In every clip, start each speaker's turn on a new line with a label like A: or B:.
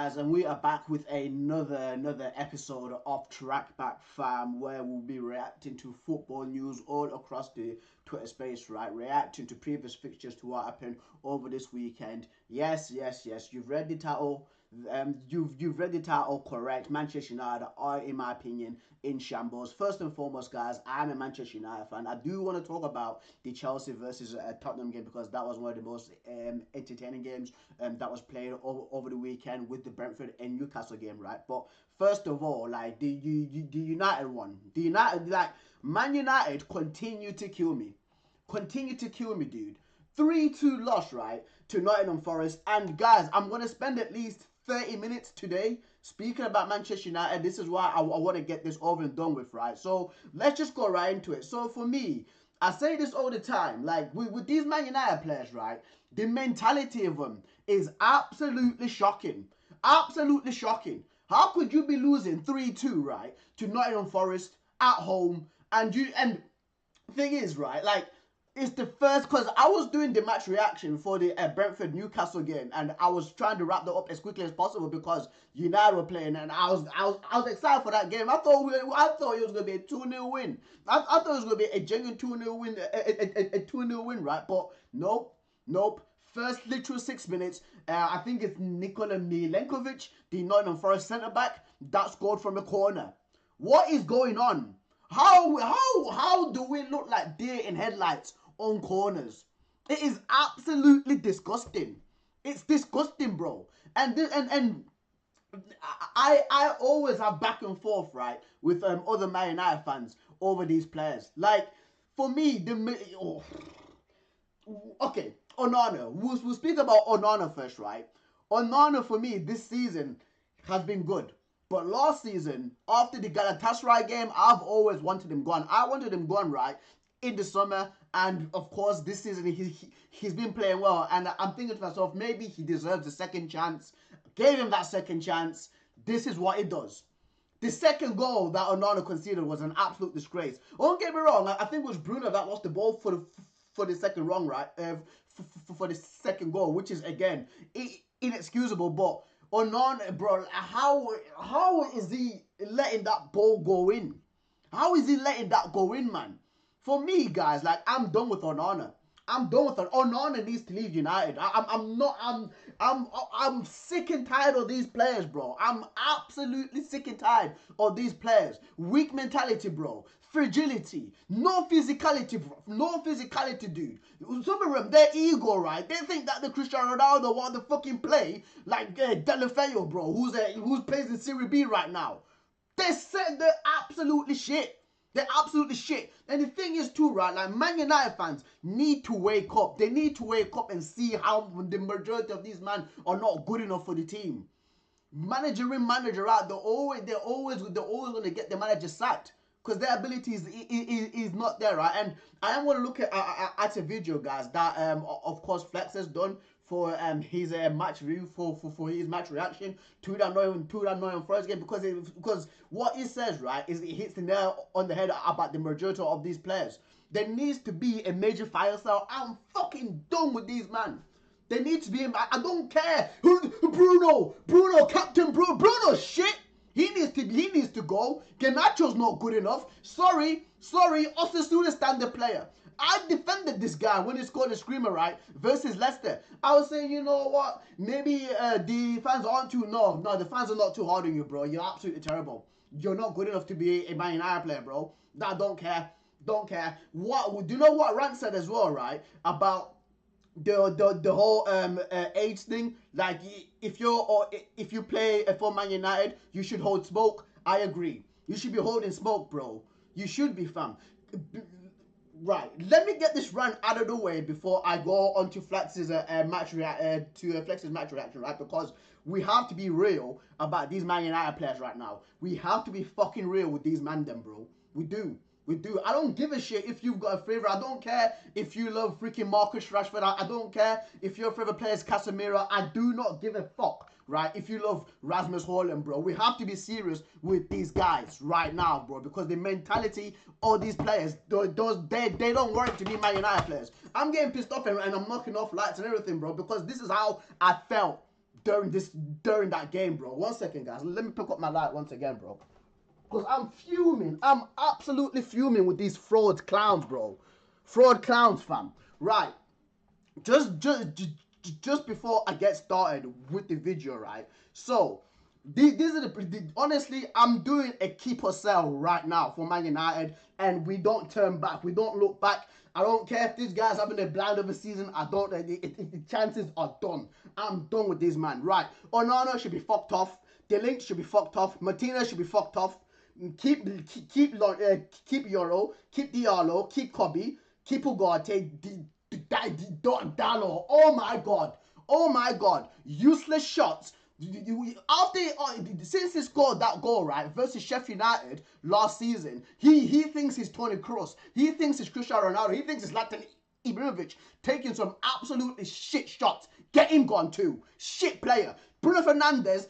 A: guys, and we are back with another episode of TRACBACK fam, where we'll be reacting to football news all across the Twitter space, right? Reacting to previous fixtures, to what happened over this weekend. Yes, you've read the title. You've read the title correct. Manchester United are, in my opinion, in shambles. First and foremost, guys, I'm a Manchester United fan. I do want to talk about the Chelsea versus Tottenham game, because that was one of the most entertaining games that was played over the weekend, with the Brentford and Newcastle game, right? But first of all, like the United one, Man United continue to kill me. Continue to kill me, dude. 3-2 loss, right, to Nottingham Forest. And guys, I'm going to spend at least 30 minutes today speaking about Manchester United. This is why I want to get this over and done with, right? So let's just go right into it. So for me, I say this all the time, like with these Man United players, right, the mentality of them is absolutely shocking. Absolutely shocking. How could you be losing 3-2, right, to Nottingham Forest at home? And thing is, right, like, it's the first, because I was doing the match reaction for the Brentford Newcastle game, and I was trying to wrap that up as quickly as possible because United were playing, and I was excited for that game. I thought it was gonna be a 2-0 win. I thought it was gonna be a genuine 2-0 win, a 2-0 win, right? But nope. First literal 6 minutes, I think it's Nikola Milenkovic, the Nottingham Forest centre back, that scored from a corner. What is going on? How do we look like deer in headlights on corners? It is absolutely disgusting. It's disgusting, bro. And I always have back and forth, right, with other Man United fans over these players. Like, for me, okay, Onana. We'll speak about Onana first, right? Onana, for me, this season has been good. But last season, after the Galatasaray game, I've always wanted him gone. I wanted him gone, right, in the summer. And, of course, this season, he's been playing well. And I'm thinking to myself, maybe he deserves a second chance. Gave him that second chance. This is what it does. The second goal that Onana conceded was an absolute disgrace. Don't get me wrong. I think it was Bruno that lost the ball for the second wrong, right? For the second goal, which is, again, inexcusable. But Onana, bro, how is he letting that ball go in? How is he letting that go in, man? For me, guys, like, I'm done with Onana. I'm done with it. Onana needs to leave United. I'm sick and tired of these players, bro. I'm absolutely sick and tired of these players. Weak mentality, bro. Fragility. No physicality, bro. No physicality, dude. Some of them, their ego, right? They think that the Cristiano Ronaldo want to fucking play like Delafeo, bro, who's plays in Serie B right now. They're absolutely shit. They're absolutely shit. And the thing is too, right, like, Man United fans need to wake up. They need to wake up and see how the majority of these men are not good enough for the team. Manager in, manager out, they're always going to get the manager sacked, because their ability is not there, right? And I am going to look at a video, guys, that of course Flex has done for his match review, for his match reaction to that Nottingham Forest game, because what he says, right, is it hits the nail on the head about the majority of these players. There needs to be a major fire sale. I'm fucking done with these, man. They need to be. I don't care who. Bruno, Captain Bruno, shit. He needs to go. Garnacho's not good enough. Sorry. Osasuna standard player. I defended this guy when he scored a screamer, right, versus Leicester. I was saying, you know what, maybe the fans aren't too, no, the fans are not too hard on you, bro. You're absolutely terrible. You're not good enough to be a Man United player, bro. I don't care. What, do you know what Rant said as well, right, about the whole age thing? Like, if you play for Man United, you should hold smoke. I agree. You should be holding smoke, bro. You should be, fam. Right, let me get this run out of the way before I go on to Flex's match reaction, right? Because we have to be real about these Man United players right now. We have to be fucking real with these man them, bro. We do. I don't give a shit if you've got a favourite. I don't care if you love freaking Marcus Rashford. I don't care if your favourite player is Casemiro. I do not give a fuck, right, if you love Rasmus Haaland, bro. We have to be serious with these guys right now, bro, because the mentality of these players, they don't work to be Man United players. I'm getting pissed off and I'm knocking off lights and everything, bro, because this is how I felt during that game, bro. 1 second, guys. Let me pick up my light once again, bro. Because I'm fuming. I'm absolutely fuming with these fraud clowns, bro. Fraud clowns, fam. Right. Just before I get started with the video, right? So, these are honestly, I'm doing a keep or sell right now for Man United, and we don't turn back. We don't look back. I don't care if these guys having a blind of a season. I don't. The chances are done. I'm done with this man. Right. Onana should be fucked off. The Link should be fucked off. Martinez should be fucked off. Keep Euro. Keep Diallo. Keep Kobe. Keep Ugarte. Dallo. Oh my god. Oh my god. Useless shots. Since he scored that goal, right, versus Sheffield United last season, he thinks he's Toni Kroos. He thinks he's Cristiano Ronaldo. He thinks it's Zlatan Ibrahimovic taking some absolutely shit shots. Get him gone too. Shit player. Bruno Fernandes,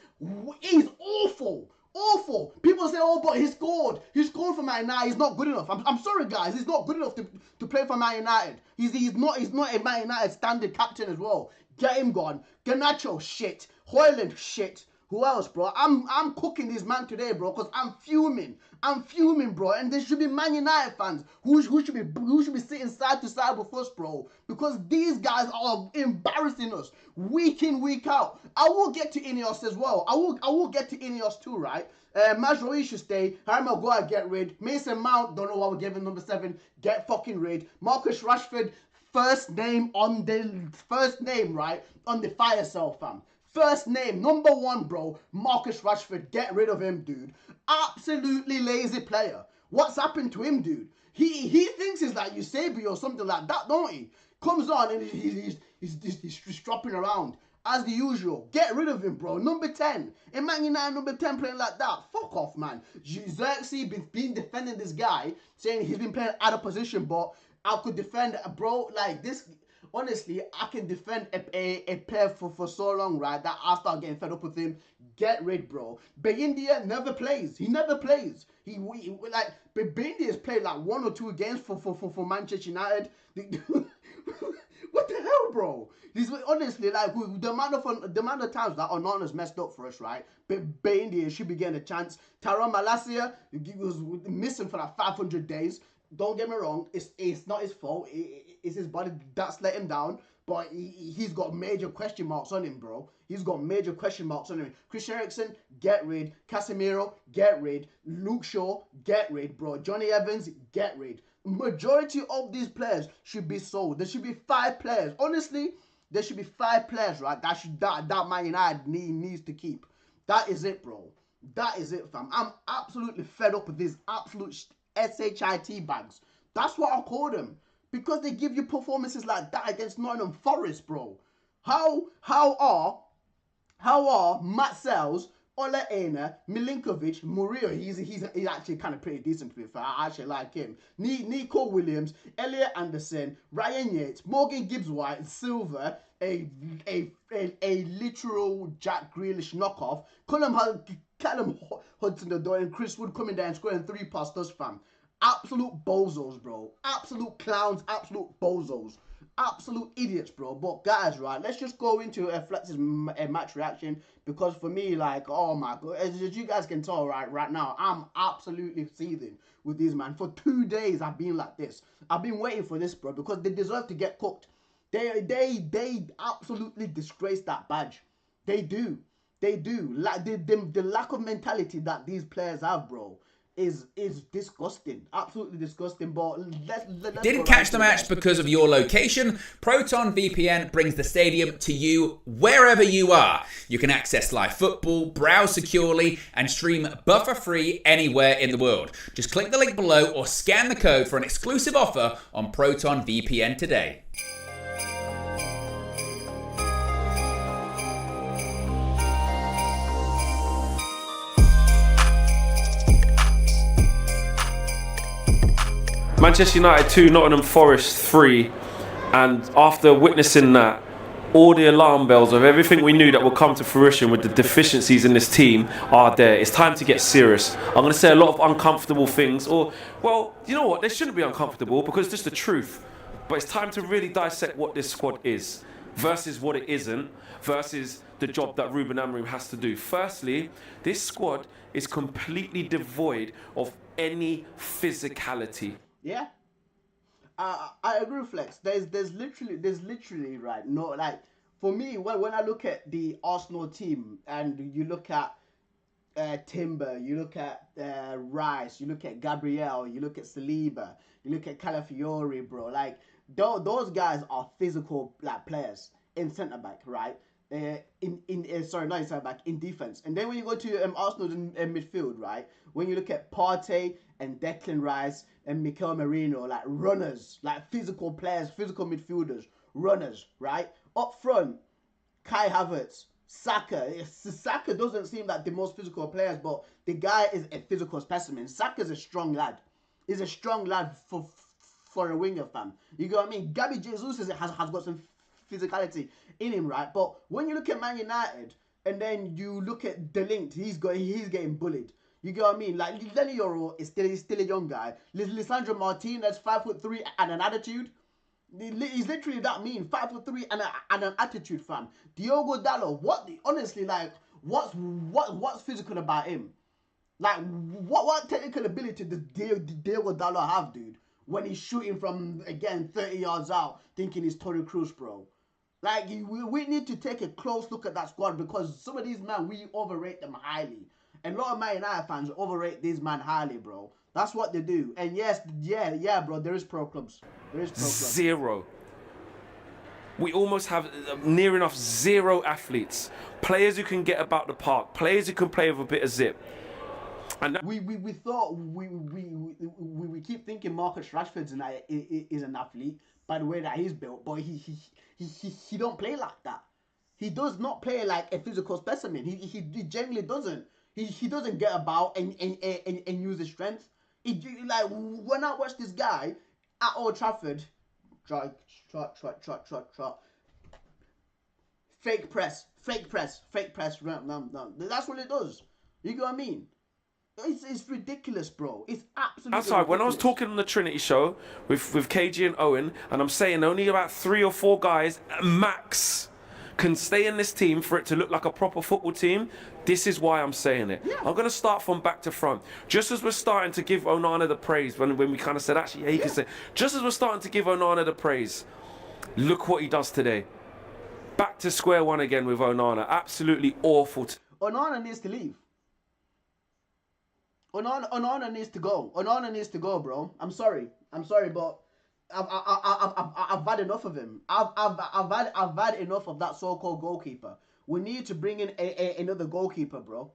A: he's awful. Awful. People say, oh, but he scored. He scored for Man United. He's not good enough. I'm sorry, guys. He's not good enough to play for Man United. He's not a Man United standard captain as well. Get him gone. Garnacho, shit. Hoyland, shit. Who else, bro? I'm cooking this man today, bro, because I'm fuming. I'm fuming, bro. And there should be Man United fans who should be sitting side to side with us, bro. Because these guys are embarrassing us week in, week out. I will get to Ineos as well. I will get to Ineos too, right? Mazraoui should stay. Harry Maguire, get rid. Mason Mount, don't know why we're giving number 7. Get fucking rid. Marcus Rashford, first name, right? On the fire cell, fam. First name, number 1, bro. Marcus Rashford, get rid of him, dude. Absolutely lazy player. What's happened to him, dude? He thinks he's like Eusebio or something like that, don't he? Comes on and he's dropping around as the usual. Get rid of him, bro. Number 10. In Man United, number 10 playing like that. Fuck off, man. Xerxes been defending this guy, saying he's been playing out of position, but I could defend, bro, like this. Honestly, I can defend a player for so long, right, that I start getting fed up with him. Get rid, bro. Bayindia never plays. He never plays. Bayindia has played like 1 or 2 games for Manchester United. What the hell, bro? Honestly, like, the amount of times that Onana's messed up for us, right? Bayindia should be getting a chance. Tyrone Malacia was missing for like 500 days. Don't get me wrong, it's not his fault. It's his body that's let him down. But he's got major question marks on him, bro. He's got major question marks on him. Chris Eriksen, get rid. Casemiro, get rid. Luke Shaw, get rid, bro. Johnny Evans, get rid. Majority of these players should be sold. There should be 5 players. Honestly, there should be 5 players, right? That Man United needs to keep. That is it, bro. That is it, fam. I'm absolutely fed up with these absolute SHIT bags. That's what I call them. Because they give you performances like that against Nottingham Forest, bro. How are Matt Sells, Ole Aina, Milinkovic, Murillo, he's actually kind of pretty decent to be fair. I actually like him. Nico Williams, Elliot Anderson, Ryan Yates, Morgan Gibbs-White, Silver, a literal Jack Grealish knockoff, Callum Hudson-Odoi and Chris Wood coming down and scoring 3 past us, fam. Absolute bozos, bro. Absolute clowns, absolute bozos. Absolute idiots, bro. But guys, right, let's just go into Flex's match reaction, because for me, like, oh my god, as you guys can tell right now, I'm absolutely seething with these man. For 2 days, I've been like this. I've been waiting for this, bro, because they deserve to get cooked. They absolutely disgrace that badge. They do. They do. Like the lack of mentality that these players have, bro, is disgusting. Absolutely disgusting. But let's
B: didn't catch the match because of your location? Proton VPN brings the stadium to you wherever you are. You can access live football, browse securely, and stream buffer-free anywhere in the world. Just click the link below or scan the code for an exclusive offer on Proton VPN today.
C: Manchester United 2, Nottingham Forest 3, and after witnessing that, all the alarm bells of everything we knew that would come to fruition with the deficiencies in this team are there. It's time to get serious. I'm going to say a lot of uncomfortable things, or, well, you know what, they shouldn't be uncomfortable because it's just the truth. But it's time to really dissect what this squad is. versus what it isn't, versus the job that Ruben Amorim has to do. Firstly, this squad is completely devoid of any physicality.
A: Yeah. I agree with Flex. There's literally right. No, like for me, when I look at the Arsenal team and you look at Timber, you look at Rice, you look at Gabriel, you look at Saliba, you look at Calafiori, bro. Like those guys are physical like players in centre back, right? Sorry, not in centre back, in defense. And then when you go to Arsenal in midfield, right? When you look at Partey and Declan Rice and Mikel Merino, like runners, like physical players, physical midfielders, runners, right? Up front, Kai Havertz, Saka doesn't seem like the most physical players, but the guy is a physical specimen. Saka's a strong lad. He's a strong lad for a winger, fam. You get what I mean? Gabby Jesus has got some physicality in him, right? But when you look at Man United and then you look at De Ligt, he's getting bullied. You get what I mean? Like Lenny Yoro is still a young guy. Lisandro Martinez, 5'3" and an attitude. He's literally that mean, 5'3" and an attitude, fam. Diogo Dalot, honestly, like, what's physical about him? Like, what technical ability does Diogo Dalot have, dude? When he's shooting from, again, 30 yards out, thinking he's Toni Kroos, bro. Like, we need to take a close look at that squad because some of these men, we overrate them highly. And a lot of Man United fans overrate these men highly, bro. That's what they do. And yes, yeah, bro, there is pro clubs. There is pro clubs.
C: Zero. We almost have near enough zero athletes. Players who can get about the park. Players who can play with a bit of zip. And
A: we thought we keep thinking Marcus Rashford is an athlete by the way that he's built, but he don't play like that. He does not play like a physical specimen. He generally doesn't. He doesn't get about and use his strength. Like when I watch this guy at Old Trafford, trot. Fake press. No. That's what it does. You get what I mean? It's ridiculous, bro. It's absolutely
C: that's right. When I was talking on the Trinity show with KG and Owen, and I'm saying only about 3 or 4 guys max can stay in this team for it to look like a proper football team. This is why I'm saying it. Yeah. I'm going to start from back to front. Just as we're starting to give Onana the praise, when we kind of said, actually, yeah, he can say, just as we're starting to give Onana the praise, look what he does today. Back to square one again with Onana. Absolutely awful.
A: Onana needs to leave. Onana needs to go. Onana needs to go, bro. I'm sorry, but I've had enough of him. I've had enough of that so-called goalkeeper. We need to bring in another goalkeeper, bro.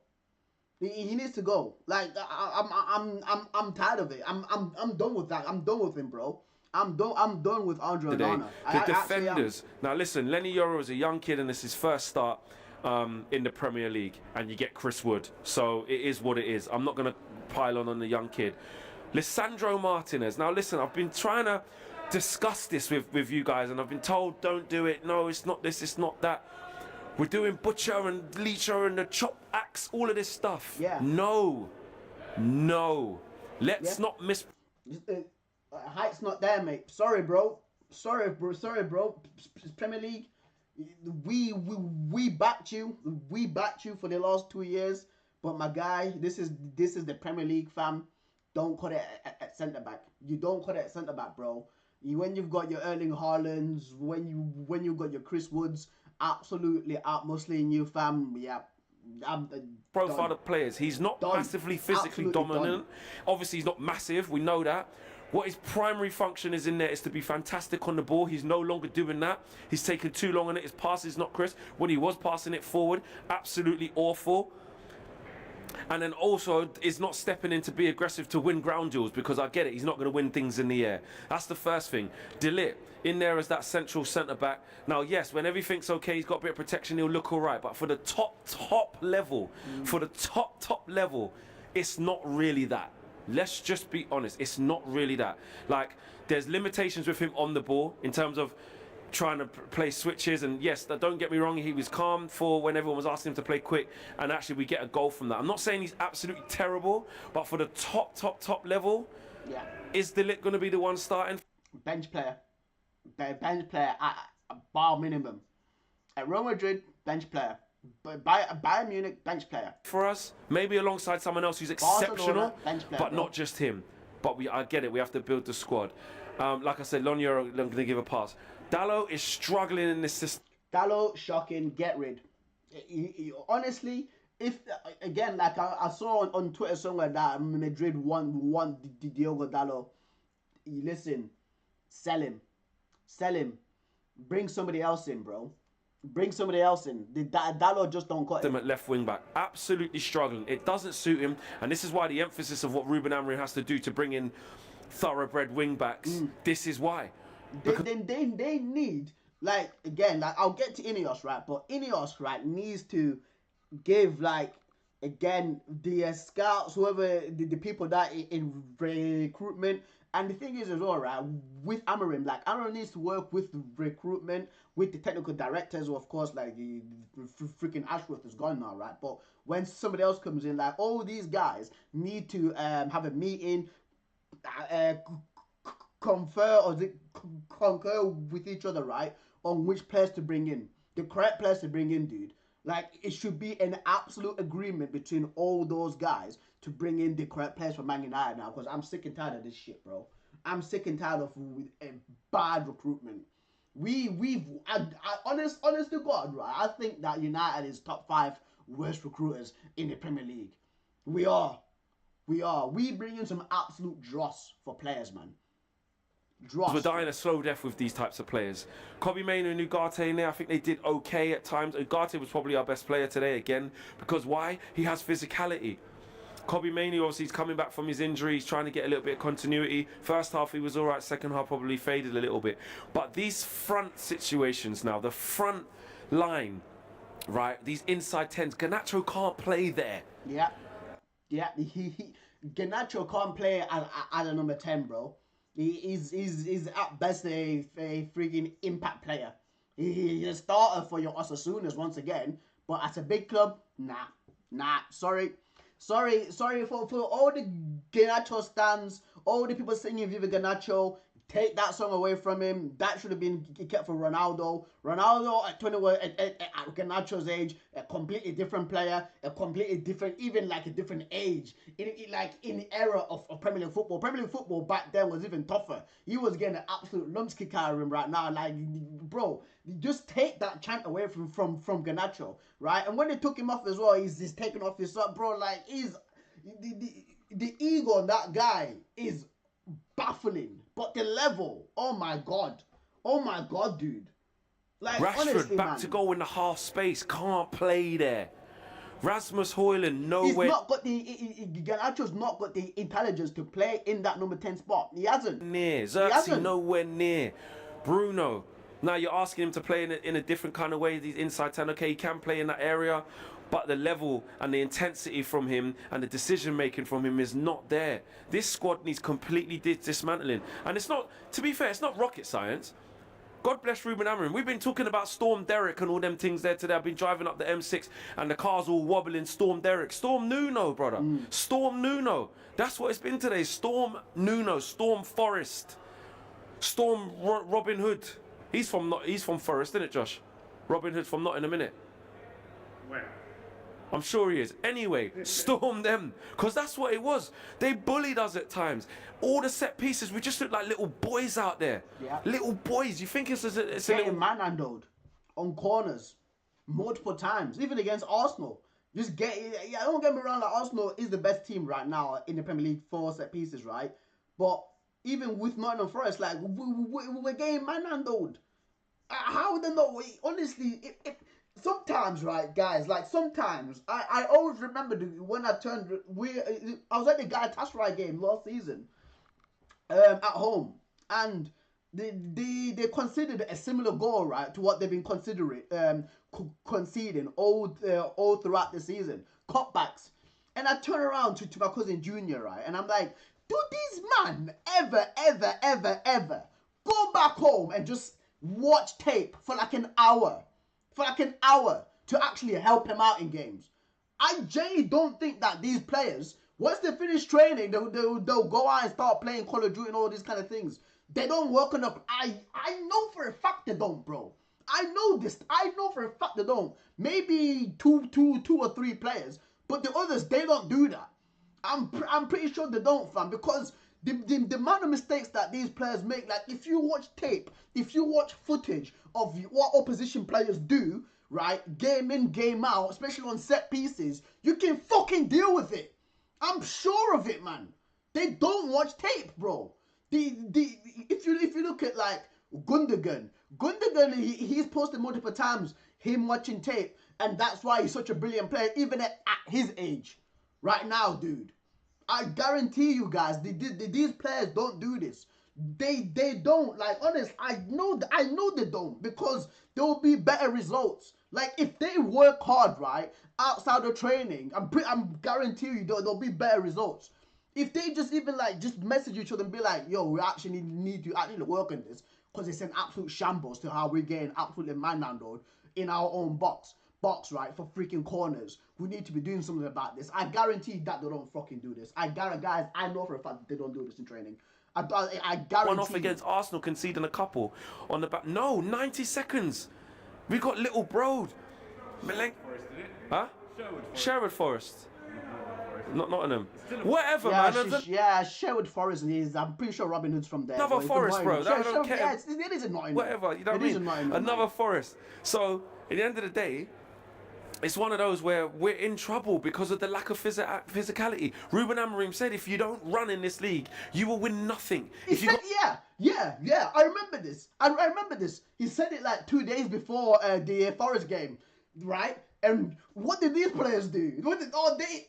A: He needs to go. Like I'm tired of it. I'm done with that. I'm done with him, bro. I'm done with Andre Onana.
C: The defenders. Now listen, Lenny Yoro is a young kid and it's his first start in the Premier League, and you get Chris Wood. So it is what it is. I'm not gonna pile on the young kid. Lisandro Martinez. Now listen, I've been trying to discuss this with you guys and I've been told don't do it. No, it's not this, it's not that. We're doing butcher and leecher and the chop axe, all of this stuff.
A: Yeah.
C: No. Let's not miss.
A: Height's not there, mate. Sorry, bro. Premier League. We backed you. We backed you for the last 2 years. But my guy, this is the Premier League, fam. Don't cut it at centre back. You don't cut it at centre back, bro. When you've got your Erling Haalands, when you've got your Chris Woods, absolutely out-muscling you, fam. Yeah.
C: Profile of players. He's not massively physically dominant. Obviously, he's not massive. We know that. What his primary function is in there is to be fantastic on the ball. He's no longer doing that. He's taken too long on it. His pass is not crisp. When he was passing it forward, absolutely awful. And then also is not stepping in to be aggressive to win ground duels, because I get it, he's not going to win things in the air. That's the first thing. De Ligt in there as that central centre back. Now yes, when everything's okay, he's got a bit of protection, he'll look all right. But for the top level, it's not really that. Let's just be honest, it's not really that. Like, there's limitations with him on the ball in terms of trying to play switches, and yes, don't get me wrong, he was calm for when everyone was asking him to play quick, and actually we get a goal from that. I'm not saying he's absolutely terrible, but for the top level, is De Ligt going to be the one starting?
A: Bench player at bar minimum. Real Madrid, bench player. Bayern Munich, bench player.
C: For us, maybe alongside someone else who's exceptional,
A: bench player,
C: but not just him. But I get it, we have to build the squad. Like I said, Lonnier, I'm going to give a pass. Dalot is struggling in this system.
A: Dalot, shocking, get rid. Honestly, if again, like I saw on Twitter somewhere that Madrid want Diogo Dalot. Listen, sell him, bring somebody else in, bro. Bring somebody else in. The Dalot just don't cut
C: him at left wing back, absolutely struggling. It doesn't suit him, and this is why the emphasis of what Ruben Amorim has to do to bring in thoroughbred wing backs. This is why.
A: They need, like, again, like, I'll get to Ineos, right? But Ineos, right, needs to give, like, again, the scouts, whoever, the people that in recruitment. And the thing is as well, right, with Amorim, like, Amorim needs to work with the recruitment, with the technical directors, or of course, like, the freaking Ashworth is gone now, right? But when somebody else comes in, like, all these guys need to have a meeting, concur with each other, right, on which players to bring in. The correct players to bring in, dude. Like, it should be an absolute agreement between all those guys to bring in the correct players for Man United now, because I'm sick and tired of this shit, bro. I'm sick and tired of bad recruitment. Honest to God, right, I think that United is top 5 worst recruiters in the Premier League. We are. We bring in some absolute dross for players, man.
C: We're dying a slow death with these types of players. Kobbie Mainoo and Ugarte in there, I think they did okay at times. Ugarte was probably our best player today again, because why? He has physicality. Kobbie Mainoo, obviously, he's coming back from his injury. He's trying to get a little bit of continuity. First half, he was all right. Second half, probably faded a little bit. But these front situations now, the front line, right? These inside 10s, Garnacho can't play there.
A: Yeah. Garnacho can't play at a number 10, bro. He's at best a freaking impact player. He's a starter for your Osasunas once again, but at a big club, nah. Sorry for all the Garnacho stands, all the people singing Viva Garnacho. Take that song away from him. That should have been kept for Ronaldo. Ronaldo at 21, at Garnacho's age, a completely different player, a completely different, even like a different age. In the era of Premier League football. Premier League football back then was even tougher. He was getting an absolute lumps kick out of him right now. Like, bro, just take that chant away from Garnacho, right? And when they took him off as well, he's taking off his up, bro. Like, the ego on that guy is baffling. But the level, oh my god, dude. Like,
C: Rashford
A: honestly,
C: back
A: man,
C: to go in the half space, can't play there. Rasmus Højlund nowhere.
A: He's not got Garnacho's not got the intelligence to play in that number 10 spot. He hasn't.
C: Xerxes nowhere near. Bruno. Now you're asking him to play in a different kind of way. These inside 10, okay, he can play in that area, but the level and the intensity from him and the decision making from him is not there. This squad needs completely dismantling. And it's not, to be fair, it's not rocket science. God bless Ruben Amorim. We've been talking about Storm Derek and all them things there today. I've been driving up the M6 and the car's all wobbling. Storm Derek. Storm Nuno, brother. Storm Nuno. That's what it's been today. Storm Nuno. Storm Forest. Storm Robin Hood. He's from Forest, isn't it, Josh? Robin Hood from Nottingham, innit?
D: Where?
C: I'm sure he is. Anyway, storm them. Because that's what it was. They bullied us at times. All the set pieces, we just look like little boys out there.
A: Yeah.
C: Little boys. You think it's a
A: getting
C: little...
A: manhandled on corners multiple times, even against Arsenal. Don't get me wrong, like, Arsenal is the best team right now in the Premier League for set pieces, right? But even with Nottingham Forest, like, we're getting manhandled. How would they know? Honestly, sometimes, right, guys, like, sometimes, I always remember when I was at the Galatasaray game last season, at home, and they considered a similar goal, right, to what they've been conceding all throughout the season, cutbacks. And I turn around to my cousin Junior, right, and I'm like, do these man ever go back home and just watch tape for like an hour to actually help him out in games? I genuinely don't think that these players, once they finish training, they'll go out and start playing Call of Duty and all these kind of things. They don't work enough. I know for a fact they don't, bro. I know this. I know for a fact they don't. Maybe two or three players, but the others, they don't do that. I'm pretty sure they don't, fam, because the amount of mistakes that these players make, like if you watch tape, if you watch footage of what opposition players do, right, game in, game out, especially on set pieces, you can fucking deal with it. I'm sure of it, man. They don't watch tape, bro. If you look at like Gundogan, he's posted multiple times him watching tape, and that's why he's such a brilliant player, even at his age, right now, dude. I guarantee you guys, these players don't do this. They don't. Like, honest, I know they don't, because there will be better results. Like, if they work hard, right, outside of training, I'm guarantee you there'll be better results. If they just even like just message each other and be like, yo, we actually need to actually work on this, because it's an absolute shambles to how we're getting absolutely manhandled in our own box, right, for freaking corners. We need to be doing something about this. I guarantee that they don't fucking do this. Guys, I know for a fact that they don't do this in training. I guarantee.
C: One off against Arsenal, conceding a couple on the back. No, 90 seconds. We got little broed. Huh? Sherwood Forest. Not Nottingham. Whatever,
A: man. Sherwood Forest is. I'm pretty sure Robin Hood's from there.
C: Another Forest, bro. I don't care.
A: Yeah, it is in Nottingham.
C: Whatever, you know what I mean? Another Forest. So, at the end of the day, it's one of those where we're in trouble because of the lack of physicality. Ruben Amorim said, if you don't run in this league, you will win nothing.
A: Yeah. I remember this. I remember this. He said it like 2 days before the Forest game, right? And what did these players do?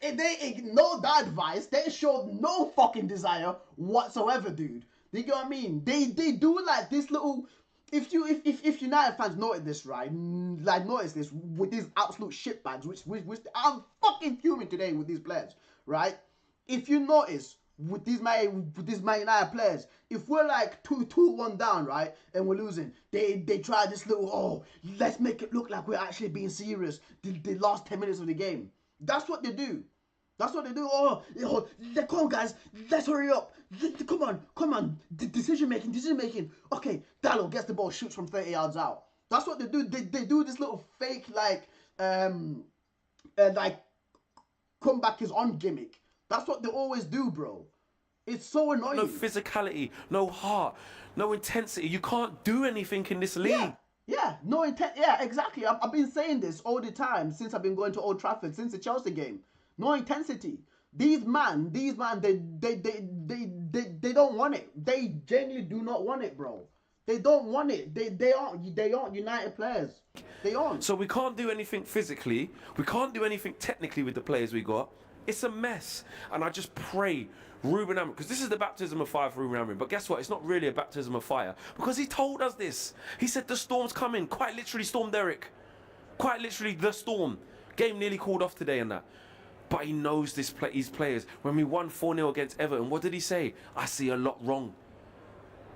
A: They ignored that advice. They showed no fucking desire whatsoever, dude. You get what I mean? They do like this little. If United fans notice this, right? Like notice this with these absolute shitbags, which I'm fucking fuming today with these players, right? If you notice with these Man United players, if we're like 2-1 down, right, and we're losing, they try this little, let's make it look like we're actually being serious. The last 10 minutes of the game. That's what they do. That's what they do. Come on, guys. Let's hurry up. Come on. Decision making. Okay, Dallo gets the ball, shoots from 30 yards out. That's what they do. They do this little fake, like comeback is on gimmick. That's what they always do, bro. It's so annoying.
C: No physicality, no heart, no intensity. You can't do anything in this league.
A: Yeah, no intent. Yeah, exactly. I've been saying this all the time since I've been going to Old Trafford, since the Chelsea game. No intensity. These man, they don't want it. They genuinely do not want it, bro. They don't want it. They aren't United players. They aren't.
C: So we can't do anything physically. We can't do anything technically with the players we got. It's a mess. And I just pray Ruben Amorim, because this is the baptism of fire for Ruben Amorim. But guess what? It's not really a baptism of fire, because he told us this. He said the storm's coming. Quite literally, Storm Derek. Quite literally, the storm. Game nearly called off today and that. But he knows these players. When we won 4-0 against Everton, what did he say? I see a lot wrong.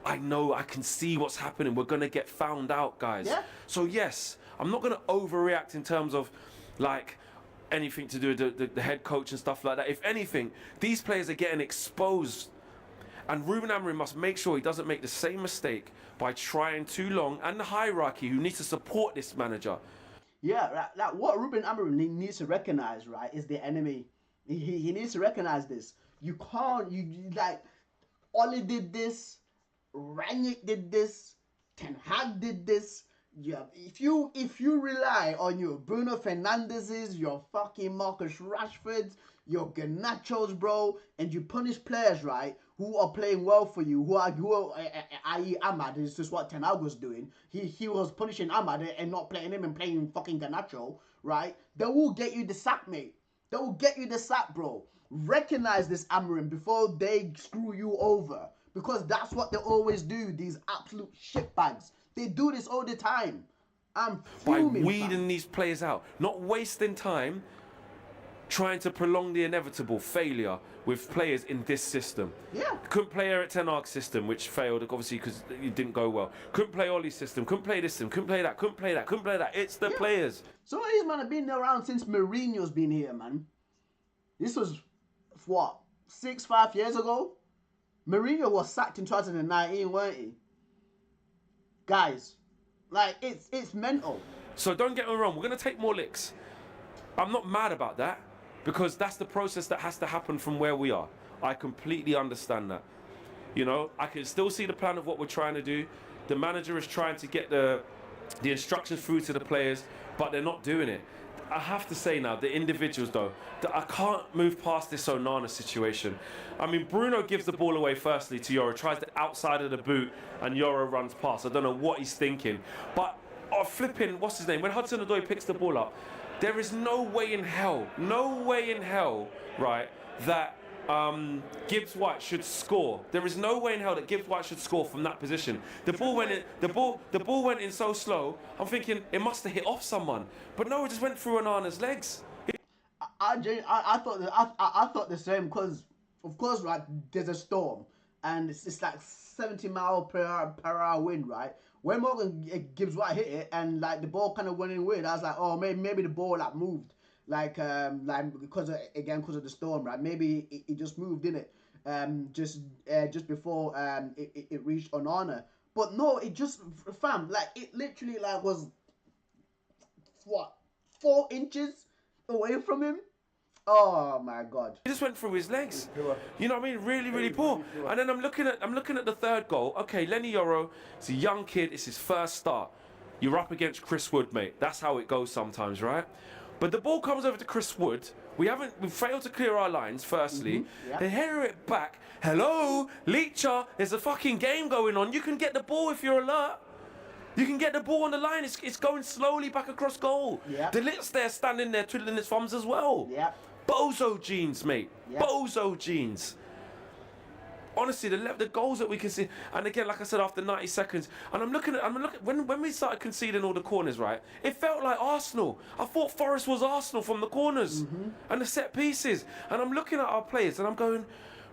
C: I know, I can see what's happening. We're going to get found out, guys. Yeah. So, yes, I'm not going to overreact in terms of, like, anything to do with the head coach and stuff like that. If anything, these players are getting exposed. And Ruben Amorim must make sure he doesn't make the same mistake by trying too long. And the hierarchy who needs to support this manager.
A: Yeah, like what Ruben Amorim needs to recognize, right, is the enemy. He needs to recognize this. You can't, like, Oli did this, Rangnick did this, Ten Hag did this. Yeah, if you rely on your Bruno Fernandez's, your fucking Marcus Rashfords, your Garnachos, bro, and you punish players, right, who are playing well for you, who are i.e. Ahmad, is just what Ten Hag was doing. He was punishing Ahmad and not playing him and playing fucking Garnacho, right? They will get you the sack, mate. They will get you the sack, bro. Recognize this, Amorim, before they screw you over, because that's what they always do. These absolute shitbags. They do this all the time. I'm fuming.
C: By weeding these players out, not wasting time trying to prolong the inevitable failure with players in this system.
A: Yeah.
C: Couldn't play Eric Ten Hag's system, which failed, obviously, because it didn't go well. Couldn't play Ollie's system. Couldn't play this system. Couldn't play that. Couldn't play that. Couldn't play that. It's the players.
A: Some of these men have been around since Mourinho's been here, man. This was, what, 5 years ago? Mourinho was sacked in 2019, weren't he? Guys, Like, it's mental.
C: So don't get me wrong, we're going to take more licks. I'm not mad about that, because that's the process that has to happen from where we are. I completely understand that. You know, I can still see the plan of what we're trying to do. The manager is trying to get the instructions through to the players, but they're not doing it. I have to say now, the individuals though, that I can't move past this Onana situation. I mean, Bruno gives the ball away firstly to Yoro, tries the outside of the boot, and Yoro runs past. I don't know what he's thinking. But flipping, what's his name? When Hudson-Odoi picks the ball up, there is no way in hell, right, that Gibbs White should score. There is no way in hell that Gibbs White should score from that position. The ball went in. The ball went in so slow. I'm thinking it must have hit off someone, but no, it just went through Onana's legs.
A: I thought the same, because of course, right, there's a storm and it's like 70 mile per hour wind, right? When Morgan Gibbs White hit it and like the ball kind of went in weird, I was like, oh, maybe the ball like moved. Like because of the storm, right? Maybe it just moved, didn't it? Just before it reached Onana. But no, it just, fam, like it literally like was what, 4 inches away from him. Oh my God!
C: He just went through his legs. You know what I mean? Really, really poor. And then I'm looking at the third goal. Okay, Lenny Yoro, he's a young kid. It's his first start. You're up against Chris Wood, mate. That's how it goes sometimes, right? But the ball comes over to Chris Wood. We failed to clear our lines, firstly. They header it back. Hello, Leacher, there's a fucking game going on. You can get the ball if you're alert. You can get the ball on the line. It's going slowly back across goal. The Lit's there standing there twiddling his thumbs as well. Bozo jeans, mate. Bozo jeans. Honestly, the goals that we can see, and again, like I said, after 90 seconds, and I'm looking when we started conceding all the corners, right? It felt like Arsenal. I thought Forest was Arsenal from the corners and the set pieces. And I'm looking at our players, and I'm going,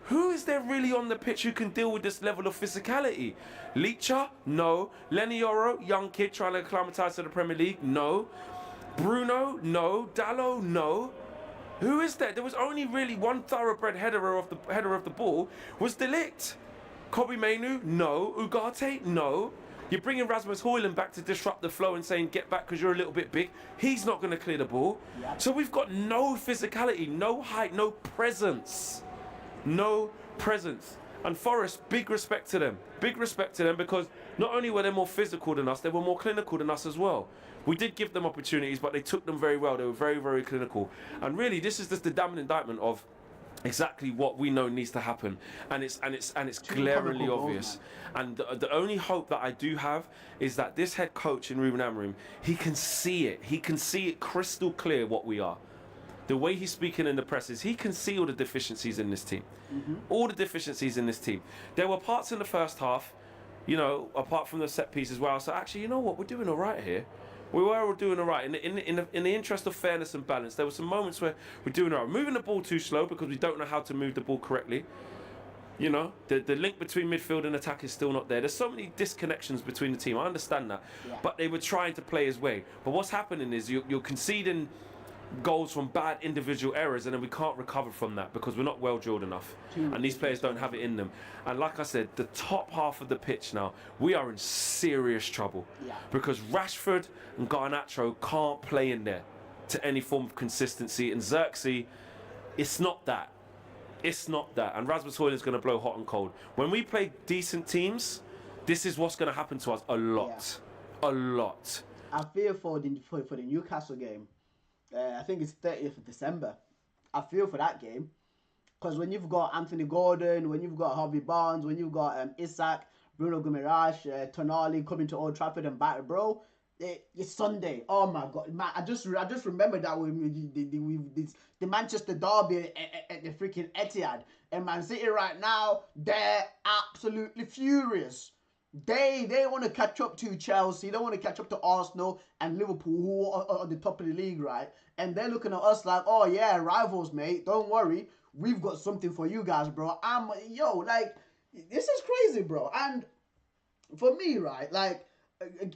C: who is there really on the pitch who can deal with this level of physicality? Leacher? No. Lenny Yoro, young kid trying to acclimatise to the Premier League? No. Bruno? No. Dallo? No. Who is there? There was only really one thoroughbred header of the ball, was De Ligt. Kobbie Mainoo? No. Ugarte? No. You're bringing Rasmus Højlund back to disrupt the flow and saying get back because you're a little bit big. He's not going to clear the ball. So we've got no physicality, no height, no presence. No presence. And Forest, big respect to them. Big respect to them, because not only were they more physical than us, they were more clinical than us as well. We did give them opportunities, but they took them very well. They were very, very clinical. And really, this is just the damning indictment of exactly what we know needs to happen, and it's glaringly obvious. And the only hope that I do have is that this head coach in Ruben Amorim, he can see it. He can see it crystal clear what we are. The way he's speaking in the presses, he can see all the deficiencies in this team. All the deficiencies in this team. There were parts in the first half, you know, apart from the set pieces where I was like, actually, you know what, we're doing all right here. We were all doing all right. In the interest of fairness and balance, there were some moments where we're doing all right. Moving the ball too slow because we don't know how to move the ball correctly. You know, the link between midfield and attack is still not there. There's so many disconnections between the team. I understand that. But they were trying to play his way. But what's happening is you're conceding goals from bad individual errors, and then we can't recover from that because we're not well drilled enough, and these players don't have it in them. And like I said, the top half of the pitch now, we are in serious trouble because Rashford and Garnacho can't play in there to any form of consistency, and Xerxes, it's not that. And Rasmus Højlund is going to blow hot and cold. When we play decent teams, this is what's going to happen to us a lot.
A: I fear for the Newcastle game. I think it's 30th of December. I feel for that game, because when you've got Anthony Gordon, when you've got Harvey Barnes, when you've got Isak, Bruno Guimaraes, Tonali coming to Old Trafford and batter, bro, it's Sunday. Oh my God, man! I just remember that the Manchester derby at the freaking Etihad, and Man City right now, they're absolutely furious. They want to catch up to Chelsea. They want to catch up to Arsenal and Liverpool, who are at the top of the league, right? And they're looking at us like, oh yeah, rivals, mate. Don't worry, we've got something for you guys, bro. Like, this is crazy, bro. And for me, right, like,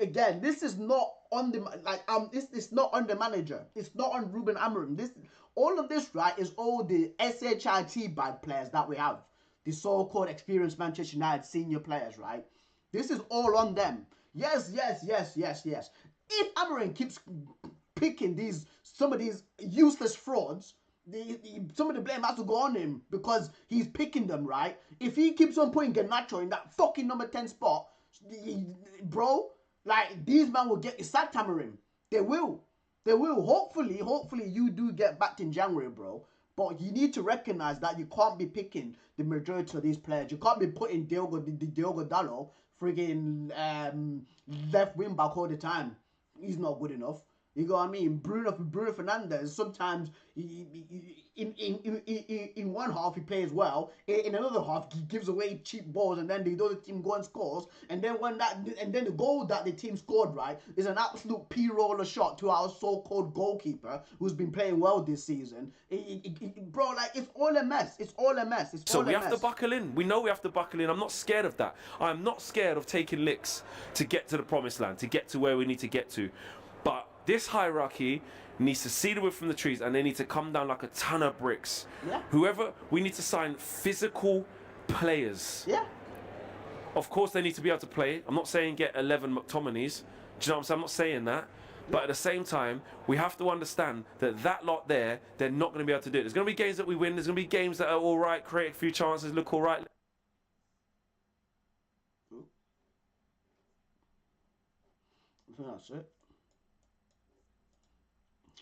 A: again, this is not on the this not on the manager. It's not on Ruben Amorim. All of this, right, is all the SHIT bad players that we have, the so-called experienced Manchester United senior players, right? This is all on them. Yes. If Amarin keeps picking some of these useless frauds, some of the blame has to go on him because he's picking them, right? If he keeps on putting Garnacho in that fucking number 10 spot, bro, like, these men will get sacked, Amarin. They will. Hopefully you do get back in January, bro. But you need to recognize that you can't be picking the majority of these players. You can't be putting Diogo Dalot friggin' left wing back all the time. He's not good enough. You know what I mean? Bruno Fernandes, sometimes in one half he plays well, in another half he gives away cheap balls, and then the other team go and scores, and then the goal that the team scored, right, is an absolute P-roller shot to our so-called goalkeeper who's been playing well this season. Bro, like, it's all a mess.
C: So we have to buckle in. We know we have to buckle in. I'm not scared of that. I'm not scared of taking licks to get to the promised land, to get to where we need to get to. But this hierarchy needs to see the wood from the trees, and they need to come down like a ton of bricks.
A: Yeah.
C: Whoever, we need to sign physical players.
A: Yeah.
C: Of course, they need to be able to play. I'm not saying get 11 McTominays. Do you know what I'm saying? I'm not saying that. But at the same time, we have to understand that lot there, they're not going to be able to do it. There's going to be games that we win. There's going to be games that are all right, create a few chances, look all right.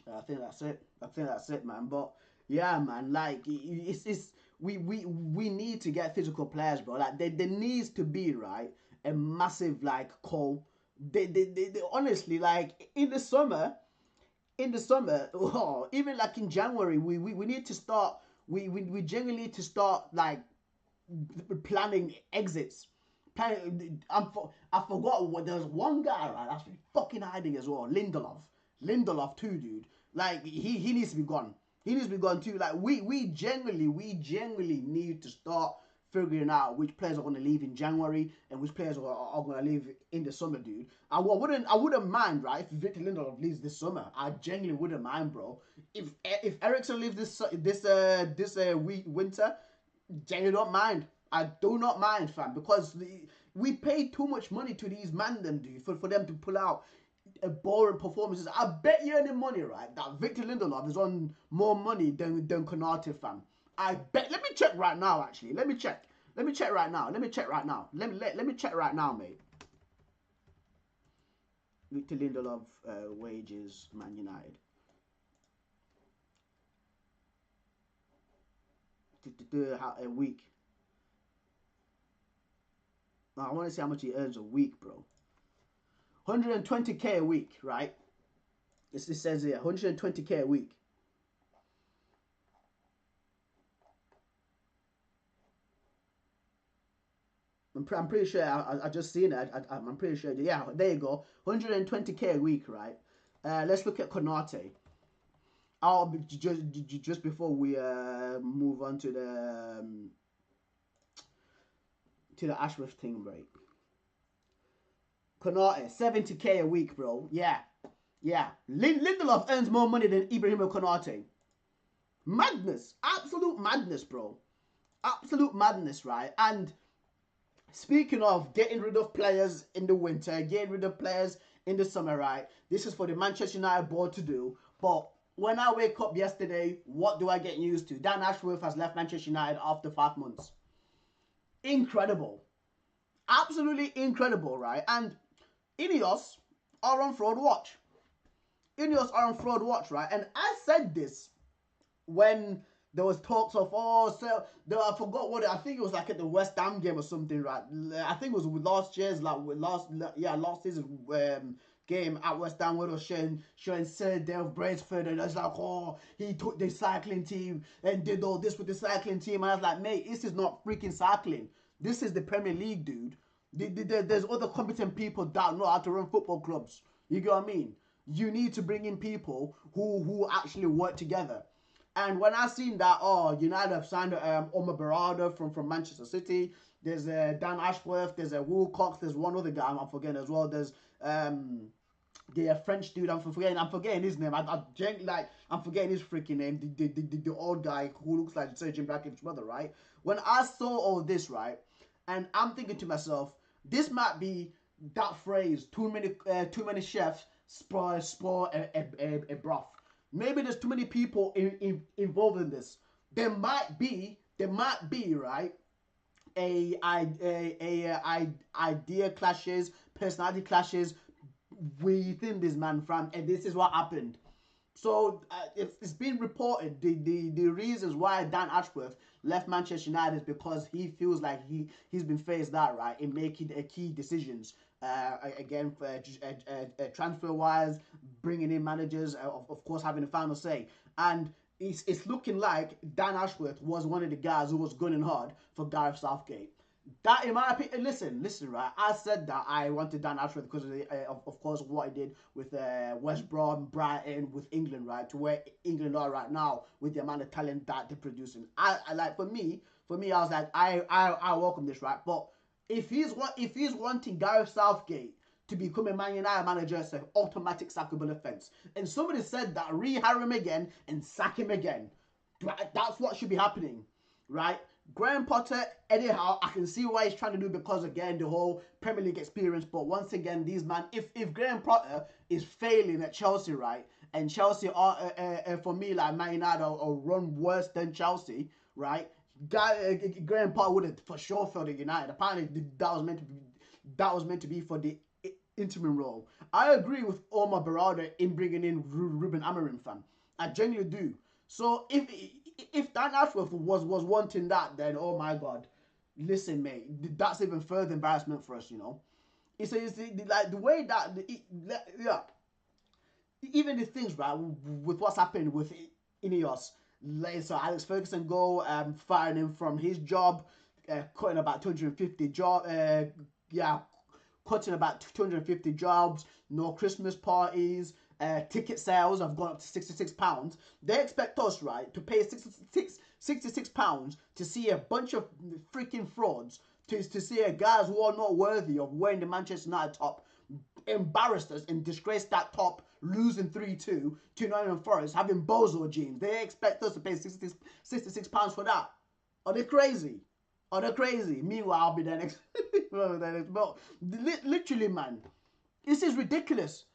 A: I think that's it. I think that's it, man. But yeah, man, like, we need to get physical players, bro. Like, there needs to be, right, a massive, like, call. They honestly, like, in the summer, oh, even like in January, we need to start. We genuinely need to start, like, planning exits. I forgot what, there's one guy, right, that's been fucking hiding as well. Lindelof too, dude. Like, he needs to be gone. He needs to be gone too. Like, we genuinely need to start figuring out which players are going to leave in January and which players are going to leave in the summer, dude. I wouldn't mind, right, if Victor Lindelof leaves this summer. I genuinely wouldn't mind, bro. If Eriksen leaves this winter, genuinely don't mind. I do not mind, fam, because we paid too much money to these man them, dude, for them to pull out boring performances. I bet you any money, right, that Victor Lindelof is on more money than Konate, fam. I bet. Let me check right now, actually. Let me check right now. Let me check right now, mate. Victor Lindelof wages, Man United. A week. I want to see how much he earns a week, bro. 120k a week, right? It says here, 120k a week. I'm pretty sure, I just seen it, I'm pretty sure, yeah, there you go, 120k a week, right? Let's look at Konate. Just before we move on to the Ashworth thing, right? Konate, 70k a week, bro. Yeah. Lindelof earns more money than Ibrahima Konate. Madness. Absolute madness, bro. Absolute madness, right? And speaking of getting rid of players in the winter, getting rid of players in the summer, right? This is for the Manchester United board to do. But when I wake up yesterday, what do I get used to? Dan Ashworth has left Manchester United after 5 months. Incredible. Absolutely incredible, right? And Ineos are on fraud watch. Right? And I said this when there was talks of, I forgot what I think it was like at the West Ham game or something, right? I think it was last season's game at West Ham where it was showing Sir Dale Brailsford, and it's like, he took the cycling team and did all this with the cycling team, and I was like, mate, this is not freaking cycling. This is the Premier League, dude. There's other competent people that know how to run football clubs. You get what I mean? You need to bring in people who actually work together. And when I seen that, United have signed Omar Berrada from Manchester City. There's Dan Ashworth. There's Wilcox. There's one other guy I'm forgetting as well. There's the French dude. I'm forgetting his name. I'm forgetting his freaking name. The old guy who looks like Sir Jim Ratcliffe's brother, right? When I saw all this, right, and I'm thinking to myself, this might be that phrase, too many chefs spoil a broth. Maybe there's too many people involved in this. There might be right, idea clashes, personality clashes within this man, fam, and this is what happened. So it's been reported the reasons why Dan Ashworth left Manchester United is because he feels like he's been phased out, right, in making key decisions. Again, for transfer wise, bringing in managers, of course, having the final say, and it's looking like Dan Ashworth was one of the guys who was gunning hard for Gareth Southgate. That, in my opinion, listen, right? I said that I wanted Dan Ashworth because of course, what he did with West Brom, Brighton, with England, right? To where England are right now with the amount of talent that they're producing. I like, for me, I was like, I welcome this, right? But if he's wanting Gareth Southgate to become a Man United manager, it's an automatic sackable offence. And somebody said that rehire him again and sack him again. That's what should be happening, right? Graham Potter, anyhow, I can see why he's trying to do, because again, the whole Premier League experience. But once again, these man, if Graham Potter is failing at Chelsea, right, and Chelsea are for me, like Man United are run worse than Chelsea, right? Graham Potter would have for sure failed at United. Apparently, that was meant to be for the interim role. I agree with Omar Berrada in bringing in Ruben Amorim, fam. I genuinely do. So if Dan Ashworth was wanting that, then oh my God, listen, mate, that's even further embarrassment for us, you know. It's like the way that yeah, even the things, right, with what's happened with Ineos. So Alex Ferguson firing him from his job, cutting about 250 cutting about 250 jobs, no Christmas parties. Ticket sales have gone up to £66. They expect us, right, to pay £66 to see a bunch of freaking frauds, to see a guys who are not worthy of wearing the Manchester United top, embarrassed us and disgraced that top, losing 3-2 to Nottingham Forest, having bozo jeans. They expect us to pay £66 for that. Are they crazy? Meanwhile, I'll be there next. Literally, man, this is ridiculous.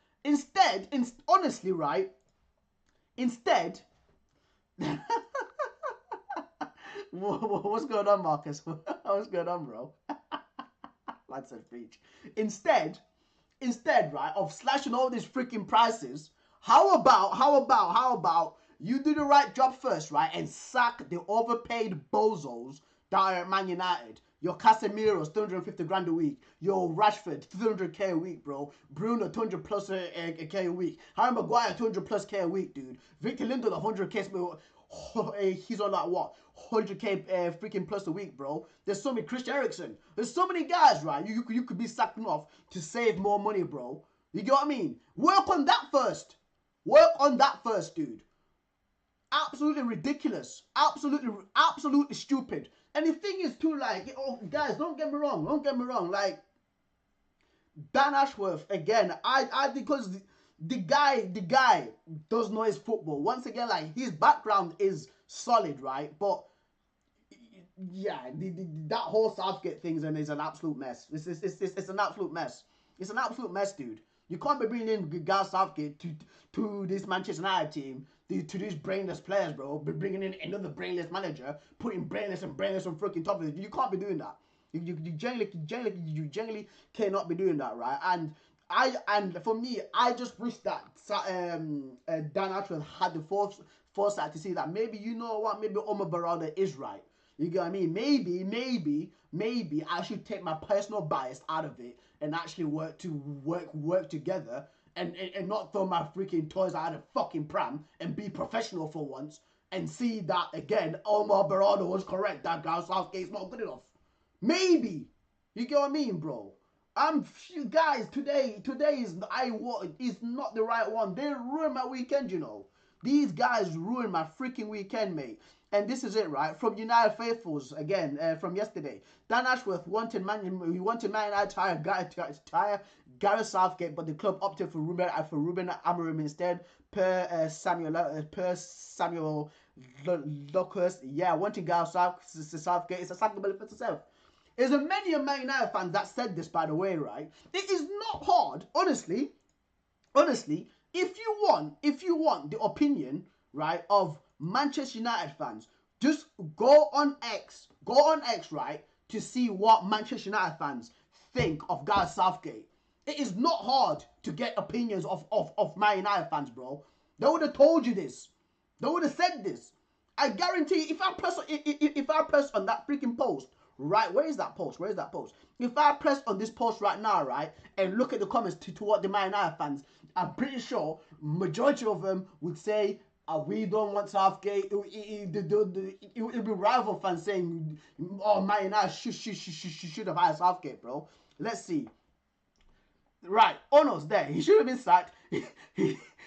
A: Honestly, right? Instead, what's going on, Marcus? What's going on, bro? That's a preach. Instead, right, of slashing all these freaking prices, how about you do the right job first, right, and sack the overpaid bozos that are at Man United. Your Casemiro's 250 grand a week. Your Rashford 200k a week, bro. Bruno 200 plus a k a week. Harry Maguire 200 plus k a week, dude. Victor Lindelof 100k. He's on like what 100k freaking plus a week, bro. There's so many. Christian Eriksen. There's so many guys, right? You could be sacking off to save more money, bro. You get what I mean? Work on that first. Dude. Absolutely ridiculous. Absolutely stupid. And the thing is too, like, oh, guys, don't get me wrong, like, Dan Ashworth, again, I because the guy does know his football. Once again, like, his background is solid, right? But yeah, that whole Southgate thing is an absolute mess. It's an absolute mess. It's an absolute mess, dude. You can't be bringing in Gareth Southgate to this Manchester United team, to these brainless players, bro. Be bringing in another brainless manager, putting brainless on freaking top of it. You can't be doing that. You generally cannot be doing that, right? And for me, I just wish that Dan Ashworth had the foresight to see that maybe, you know what, maybe Omar Berrada is right. You get what I mean? Maybe I should take my personal bias out of it and actually work together and not throw my freaking toys out of fucking pram and be professional for once and see that, again, Omar Berrada was correct, that Gareth Southgate's not good enough. Maybe. You get what I mean, bro? Guys, today is not the right one. They ruined my weekend, you know. These guys ruined my freaking weekend, mate. And this is it, right? From United faithfuls, again, from yesterday. Dan Ashworth wanted Man United to hire Gareth Southgate, but the club opted for Ruben Amorim instead, per Samuel Lucas. Yeah, wanting Gareth Southgate is a sackable for itself. There's a many Man United fans that said this, by the way, right? It is not hard, honestly, if you want the opinion, right, of Manchester United fans, just go on X, right, to see what Manchester United fans think of Gareth Southgate. It is not hard to get opinions of Man United fans, bro. They would have told you this. They would have said this. I guarantee if I press on that freaking post, right, where is that post? If I press on this post right now, right, and look at the comments to what the Man United fans, I'm pretty sure majority of them would say, we don't want Southgate. It would be rival fans saying, oh, Man United should have hired Southgate, bro. Let's see. Right, Ono's there. He should have been sacked. He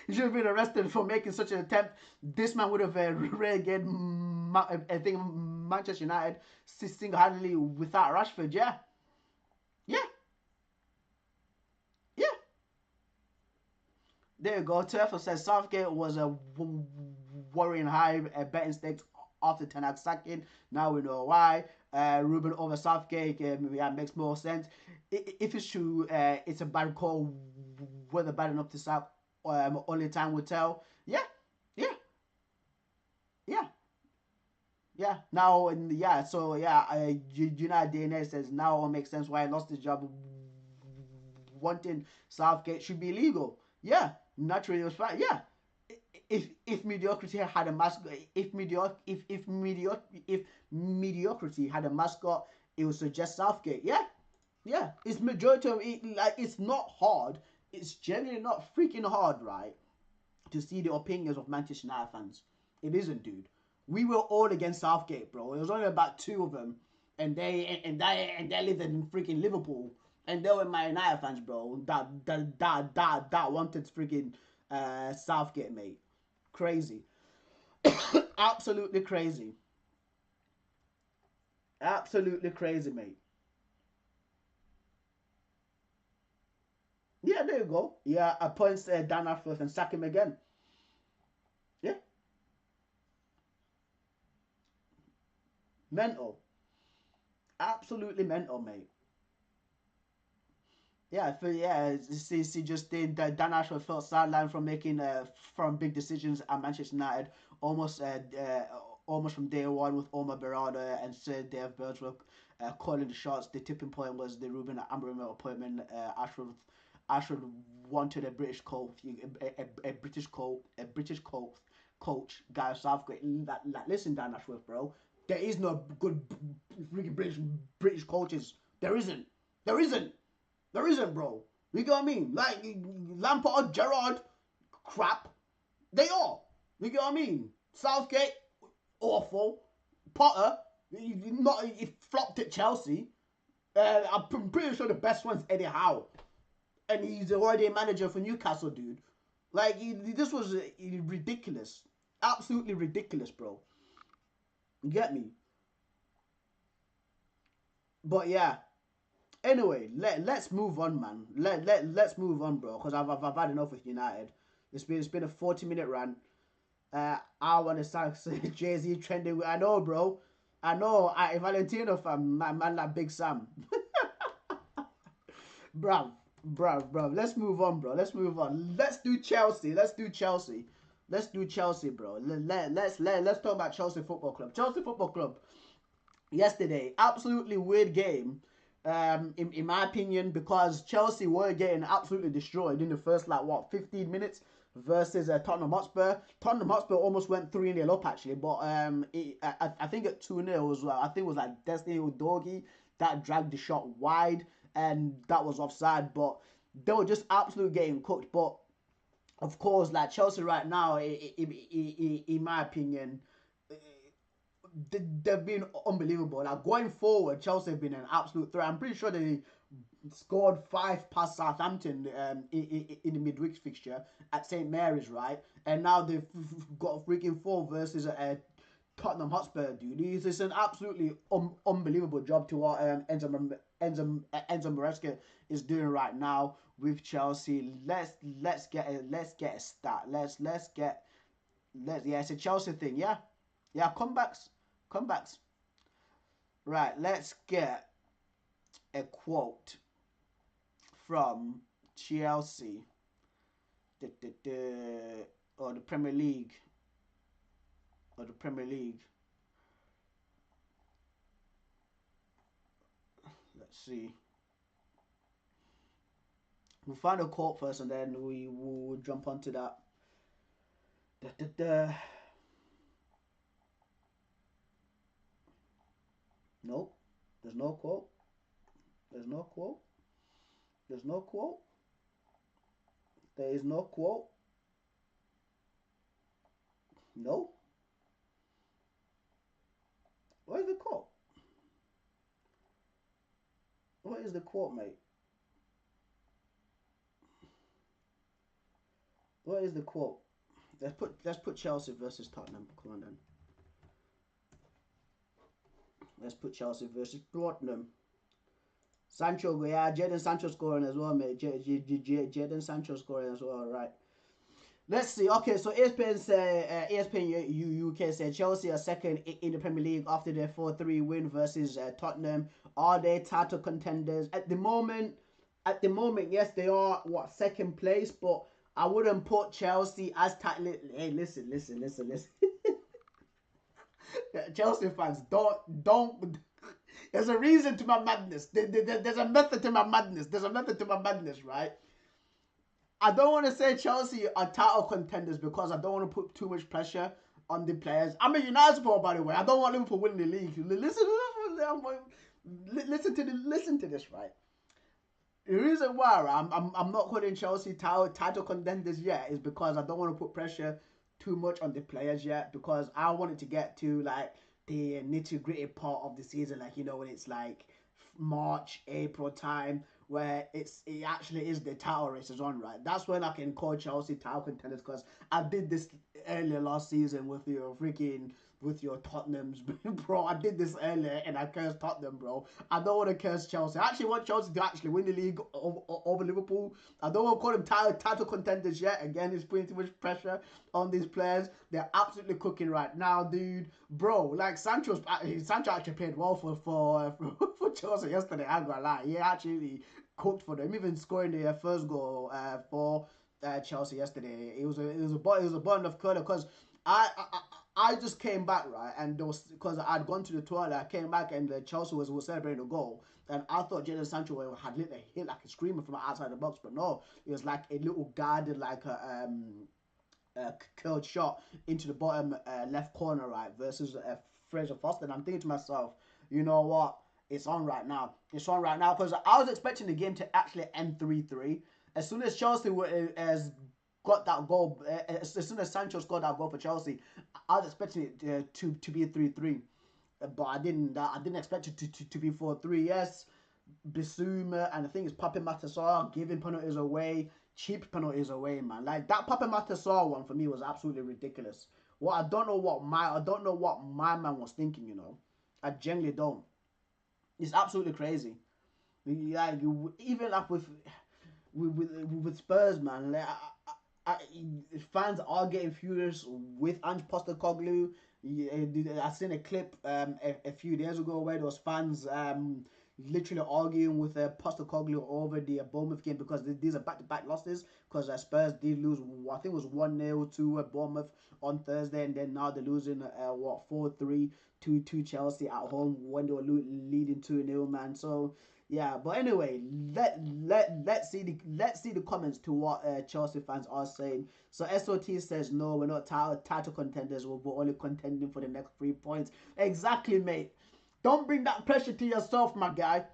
A: should have been arrested for making such an attempt. This man would have relegated, I think, Manchester United single-handedly without Rashford. Yeah. There you go. Turfel says Southgate was a worrying high betting stakes after Ten Hag sacking. Now we know why. Ruben over Southgate makes more sense. If it's true, it's a bad call. Whether bad enough to sack, only time will tell. Yeah. Now, United DNA says now all makes sense why he lost his job. Wanting Southgate should be illegal. Yeah, naturally it was fine. Yeah. If mediocrity had a mascot, if mediocrity had a mascot, it would suggest Southgate. Yeah. It's majority of it. Like, it's not hard. It's genuinely not freaking hard, right, to see the opinions of Manchester United fans. It isn't, dude. We were all against Southgate, bro. There was only about 2 of them, and they lived in freaking Liverpool, and they were my United fans, bro. That wanted freaking Southgate, mate. Crazy. Absolutely crazy. Absolutely crazy, mate. Yeah, there you go. Yeah, appoints Dan Ashworth and sack him again. Yeah. Mental. Absolutely mental, mate. Yeah, see, just Dan Ashworth felt sidelined from making from big decisions at Manchester United, almost from day one with Omar Berrada and Sir Dave Birdsworth calling the shots. The tipping point was the Ruben Amorim appointment. Ashworth wanted a British coach, coach, Gareth Southgate. Listen, Dan Ashworth, bro. There is no good freaking British coaches. There isn't, bro. You get what I mean? Like Lampard, Gerrard, crap. They are. You get what I mean? Southgate, awful. Potter, he flopped at Chelsea. I'm pretty sure the best one's Eddie Howe, and he's already a manager for Newcastle, dude. Like this was ridiculous, absolutely ridiculous, bro. You get me? But yeah. Anyway, let's move on, man. Let's move on, bro. Because I've had enough with United. It's been a 40-minute rant. I want to start Jay-Z trending. I know, bro. I know. Valentino fam, my man like Big Sam. Bruv. Let's move on, bro. Let's do Chelsea. Let's do Chelsea, bro. Let's talk about Chelsea Football Club. Chelsea Football Club. Yesterday, absolutely weird game. In my opinion, because Chelsea were getting absolutely destroyed in the first 15 minutes versus Tottenham Hotspur. Tottenham Hotspur almost went 3-0 up actually, but I think at 2-0 as well. I think it was like Destiny Udogie that dragged the shot wide, and that was offside. But they were just absolutely getting cooked. But of course, like Chelsea right now, in my opinion, they've been unbelievable. Like going forward, Chelsea have been an absolute threat. I'm pretty sure they scored 5 past Southampton in the midweek fixture at St Mary's, right? And now they've got a freaking 4 versus Tottenham Hotspur, dude. It's an absolutely unbelievable job to what Enzo Maresca is doing right now with Chelsea. Let's get a start. It's a Chelsea thing, yeah, comebacks. Right, let's get a quote from Chelsea, or the Premier League, Let's see. We'll find a quote first, and then we will jump onto that. Nope. There's no quote. There's no quote. There's no quote. There is no quote. No. Where's the quote? What is the quote, mate? What is the quote? Let's put Chelsea versus Tottenham. Come on then. Let's put Chelsea versus Tottenham. Sancho, yeah, Jadon Sancho scoring as well, mate. Jadon Sancho scoring as well, right? Let's see. Okay, so ESPN UK said Chelsea are second in the Premier League after their 4-3 win versus Tottenham. Are they title contenders at the moment? At the moment, yes, they are. Second place? But I wouldn't put Chelsea as title. Hey, listen. Chelsea fans, don't. There's a reason to my madness. There's a method to my madness. Right? I don't want to say Chelsea are title contenders because I don't want to put too much pressure on the players. I'm a United supporter, by the way. I don't want Liverpool winning the league. Listen to this, right? The reason why I'm not calling Chelsea title contenders yet is because I don't want to put pressure too much on the players yet, because I wanted to get to like the nitty-gritty part of the season, like, you know, when it's like March, April time, where it actually is the title races on, right? That's when I can call Chelsea title contenders, because I did this earlier last season with your Tottenhams, bro. I did this earlier and I cursed Tottenham, bro. I don't want to curse Chelsea. I actually want Chelsea to actually win the league over Liverpool. I don't want to call them title contenders yet. Again, it's putting too much pressure on these players. They're absolutely cooking right now, dude. Bro, like Sancho actually played well for Chelsea yesterday. I'm gonna lie. He actually cooked for them, even scoring the first goal for Chelsea yesterday. It was a button of curler, because I just came back, right, and there was, because I'd gone to the toilet, I came back and Chelsea was celebrating a goal, and I thought Jadon Sancho had hit like a screamer from outside the box, but no, it was like a little guided, like a curled shot into the bottom left corner, right, versus Fraser Foster. And I'm thinking to myself, you know what? It's on right now. Because I was expecting the game to actually end 3-3. As soon as Chelsea got that goal, as soon as Sancho scored that goal for Chelsea, I was expecting it to be a 3-3. But I didn't expect it to be 4-3. Yes, Bissouma and I think it's Pape Matar giving penalties away, cheap penalties away, man. Like that Pape Matar one for me was absolutely ridiculous. I don't know what my man was thinking, you know. I genuinely don't. It's absolutely crazy. Like even like with Spurs, man. Like, fans are getting furious with Ange Postecoglou. I seen a clip a few days ago where those fans literally arguing with Postecoglou over the Bournemouth game, because these are back-to-back losses, because Spurs did lose, I think it was 1-0 to Bournemouth on Thursday, and then now they're losing 4-3 to Chelsea at home when they were leading 2-0, man. So yeah, but anyway, let's see the comments to what Chelsea fans are saying. So SOT says, no, we're not title contenders, we're only contending for the next 3 points. Exactly, mate. Don't bring that pressure to yourself, my guy.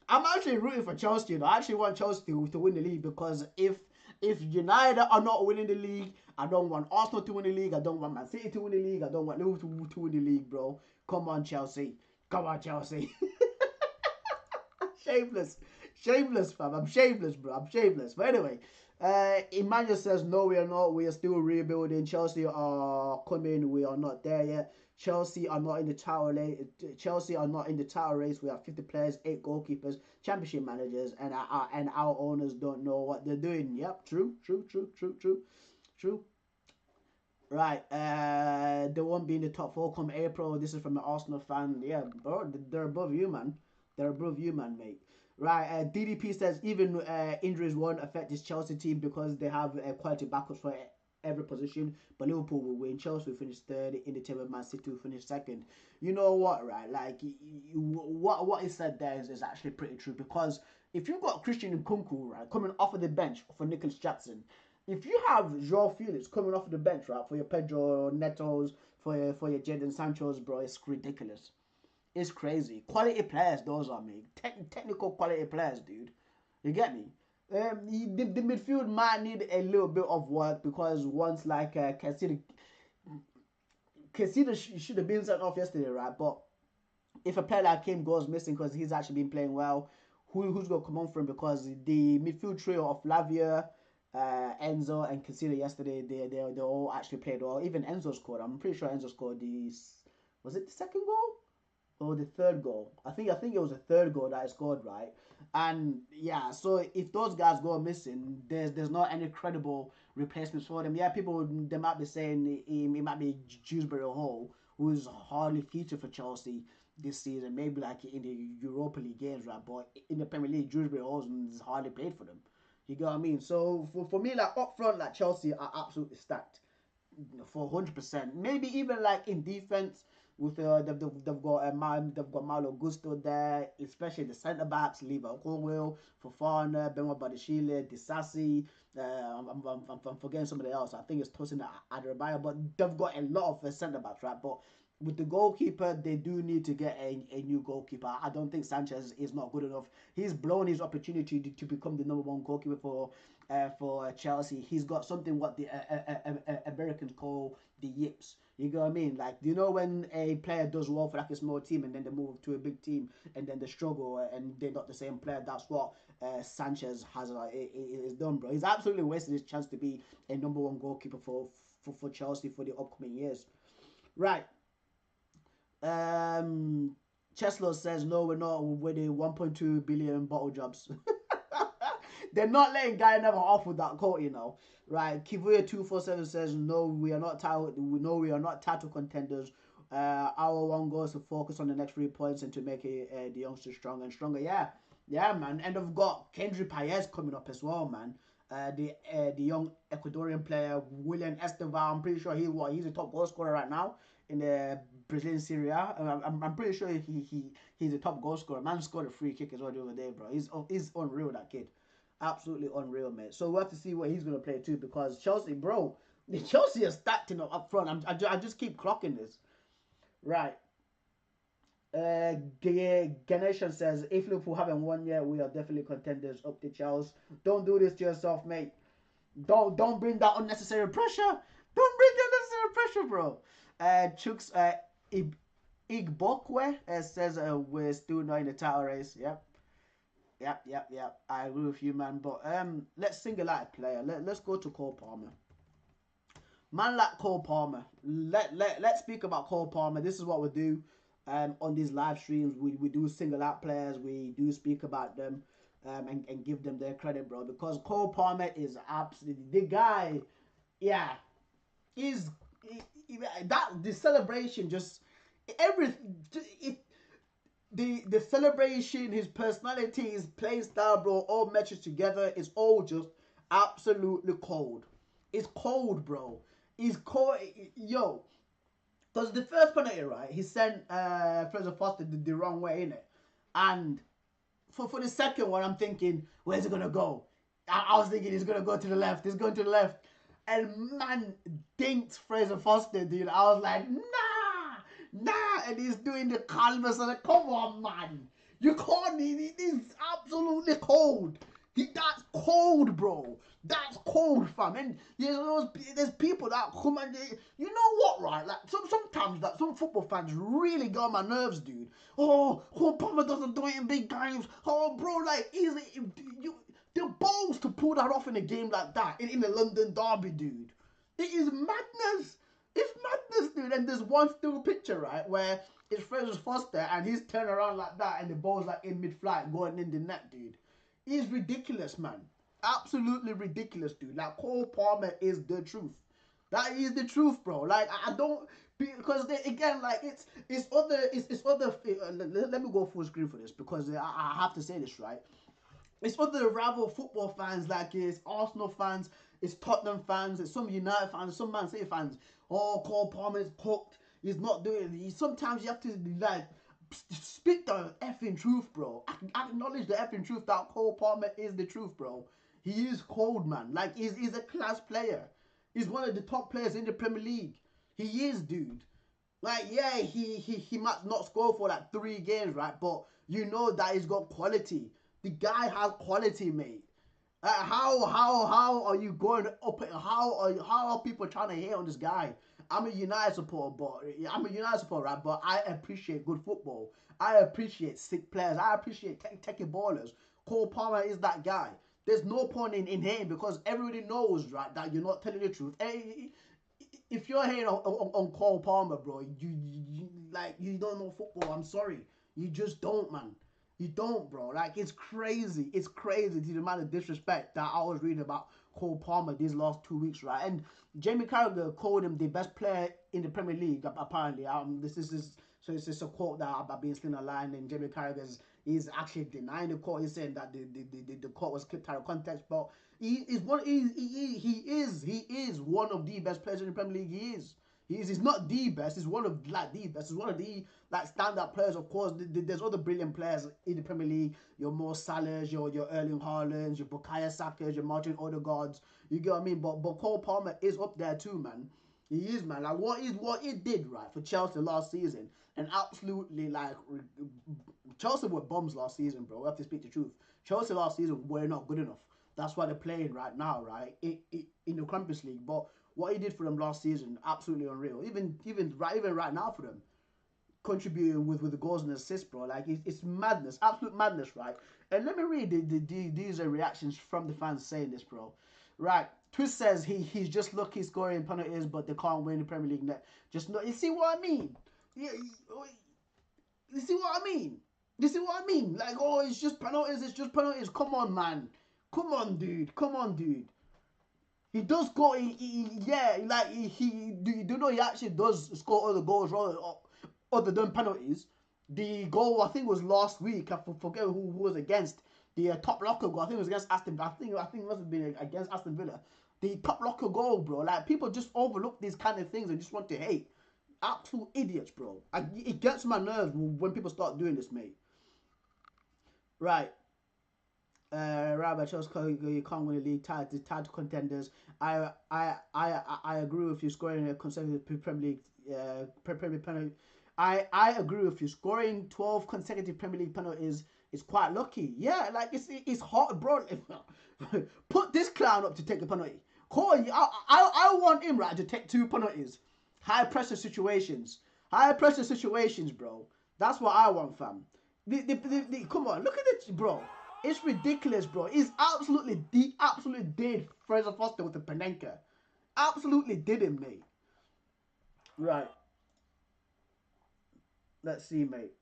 A: I'm actually rooting for Chelsea, you know. I actually want Chelsea to win the league, because if United are not winning the league, I don't want Arsenal to win the league, I don't want Man City to win the league, I don't want Liverpool to win the league, bro. Come on, Chelsea. Shameless, fam. I'm shameless, bro. But anyway, Emmanuel says, no, we are not. We are still rebuilding. Chelsea are coming. We are not there yet. Chelsea are not in the title race. We have 50 players, 8 goalkeepers, championship managers, and our owners don't know what they're doing. Yep, true. Right, they won't be in the top 4 come April. This is from the Arsenal fan. Yeah, bro, they're above you, man. They're above you, man, mate. Right, DDP says even injuries won't affect this Chelsea team because they have quality backups for every position. But Liverpool will win. Chelsea will finish third in the table. Man City will finish second. You know what, right? Like what is said there is actually pretty true, because if you've got Christian Nkunku, right, coming off of the bench for Nicholas Jackson, if you have Joao Felix coming off of the bench, right, for your Pedro Netos, for your Jadon Sanchos, bro, it's ridiculous. It's crazy. Quality players, those are, mate. Technical quality players, dude. You get me? The midfield might need a little bit of work, because once like Casida should have been sent off yesterday, right? But if a player like him goes missing because he's actually been playing well, who's going to come on for him? Because the midfield trio of Lavia, Enzo, and Casida yesterday, they all actually played well. Even Enzo scored. I'm pretty sure Enzo scored was it the second goal? Or the third goal. I think it was the third goal that I scored, right? And yeah, so if those guys go missing, there's not any credible replacements for them. Yeah, they might be saying it might be Dewsbury Hall, who's hardly featured for Chelsea this season. Maybe like in the Europa League games, right? But in the Premier League, Dewsbury Hall is hardly played for them. You get what I mean? So for me, like up front, like Chelsea are absolutely stacked for 100%. Maybe even like in defense. With they've got Malo Gusto there, especially the centre backs, Levi Colwill, Fofana, Benoit Badiashile, Disasi. I'm forgetting somebody else. I think it's Tosin Adarabioyo, but they've got a lot of centre backs, right? But with the goalkeeper, they do need to get a new goalkeeper. I don't think Sanchez is not good enough. He's blown his opportunity to become the #1 goalkeeper for Chelsea. He's got something what the Americans call the yips. You know what I mean? Like, you know when a player does well for like a small team and then they move to a big team and then they struggle and they're not the same player? That's what Sanchez has is done, bro. He's absolutely wasted his chance to be a #1 goalkeeper for Chelsea for the upcoming years. Right. Cheslow says, no, we're not winning 1.2 billion bottle jobs. They're not letting Guy Never off with that quote, you know. Right. Kivuya247 says, no, we are not title contenders. Our one goal is to focus on the next 3 points and to make the youngsters stronger and stronger. Yeah, man. And they've got Kendry Paez coming up as well, man. The young Ecuadorian player, William Esteval. I'm pretty sure he's a top goal scorer right now in the Brazilian Serie A. I'm pretty sure he's a top goal scorer. Man scored a free kick as well the other day, bro. He's unreal, that kid. Absolutely unreal, mate. So we'll have to see what he's going to play too, because Chelsea, bro, Chelsea is stacked up front. I just keep clocking this. Right. Ganeshan says, if Liverpool haven't won yet, we are definitely contenders up to Chelsea. Don't do this to yourself, mate. Don't bring that unnecessary pressure. Don't bring that unnecessary pressure, bro. Chooks Igbokwe says we're still not in the title race. Yep. I agree with you, man. But let's single out a player. Let's go to Cole Palmer. Man like Cole Palmer. Let's speak about Cole Palmer. This is what we do on these live streams. We do single out players. We do speak about them and give them their credit, bro. Because Cole Palmer is absolutely the guy. Yeah, the celebration just everything. The celebration, his personality, his playing style, bro, all matches together. It's all just absolutely cold. It's cold, bro. It's cold. Yo, because the first penalty, right, he sent Fraser Foster the wrong way, innit? And for the second one, I'm thinking, where's it going to go? I was thinking he's going to go to the left. He's going to the left. And man dinked Fraser Foster, dude. I was like, nah. And he's doing the calmness. And like, come on, man. You can't. It is absolutely cold. That's cold, bro. That's cold, fam. And there's people that come and you know what, right? Like sometimes that some football fans really get on my nerves, dude. Oh, Palmer doesn't do it in big games. Oh, bro, like the balls to pull that off in a game like that in the London derby, dude. It is madness. It's madness, dude. And there's one still picture, right, where it's Fraser Foster and he's turning around like that and the ball's like in mid-flight going in the net, dude. It's ridiculous, man. Absolutely ridiculous, dude. Like, Cole Palmer is the truth. That is the truth, bro. Like, I don't... Because they, again, like it's other. Let me go full screen for this because I have to say this, right. It's other rival football fans, like it's Arsenal fans, it's Tottenham fans, it's some United fans, some Man City fans. Oh, Cole Palmer is cooked. He's not doing it. Sometimes you have to like speak the effing truth, bro. Acknowledge the effing truth that Cole Palmer is the truth, bro. He is cold, man. Like he's a class player. He's one of the top players in the Premier League. He is, dude. Like, yeah, he might not score for like 3 games, right? But you know that he's got quality. The guy has quality, mate. How are you going up? How are people trying to hate on this guy? I'm a United supporter, right? But I appreciate good football. I appreciate sick players. I appreciate techie ballers. Cole Palmer is that guy. There's no point in hating because everybody knows, right, that you're not telling the truth. If you're hating on Cole Palmer, bro, you don't know football. I'm sorry, you just don't, man. You don't, bro. Like, it's crazy. It's crazy to the amount of disrespect that I was reading about Cole Palmer these last 2 weeks, right? And Jamie Carragher called him the best player in the Premier League, apparently. This is a quote that I've been seeing online, and Jamie Carragher is actually denying the quote. He's saying that the quote was clipped out of context, but he is one of the best players in the Premier League. He's not the best. He's one of like the best. He's one of the like standout players. Of course, there's other brilliant players in the Premier League. Your Mo Salahs, your Erling Haalands, your Bukayo Sakas, your Martin Odegaards. You get what I mean? But Cole Palmer is up there too, man. He is, man. Like what he did right for Chelsea last season, and absolutely like Chelsea were bums last season, bro. We have to speak the truth. Chelsea last season were not good enough. That's why they're playing right now, right in the Champions League, but. What he did for them last season, absolutely unreal. Even right now for them, contributing with the goals and assists, bro. Like it's madness, absolute madness, right? And let me read these reactions from the fans saying this, bro. Right, Twist says he's just lucky scoring penalties, but they can't win the Premier League net. Just not. You see what I mean? You see what I mean? You see what I mean? Like, oh, it's just penalties. It's just penalties. Come on, man. Come on, dude. Come on, dude. He does go, yeah, like you do know he actually does score other goals other than penalties. The goal I think was last week. I forget who was against. The top locker goal. I think it was against Aston. I think it must have been against Aston Villa. The top locker goal, bro. Like people just overlook these kind of things and just want to hate. Absolute idiots, bro. It gets my nerves when people start doing this, mate. Right. Rabbi Chelsea, you can't win the league. Tied to contenders. I agree with you. Scoring a consecutive Premier League Premier penalty. I agree with you. Scoring 12 consecutive Premier League penalties is quite lucky. Yeah, like it's hard, bro. Put this clown up to take a penalty. Corey, I want him right to take 2 penalties. High pressure situations, bro. That's what I want, fam. Come on, look at it, bro. It's ridiculous, bro. He's absolutely did Fraser Foster with the Panenka. Absolutely did him, mate. Right. Let's see, mate.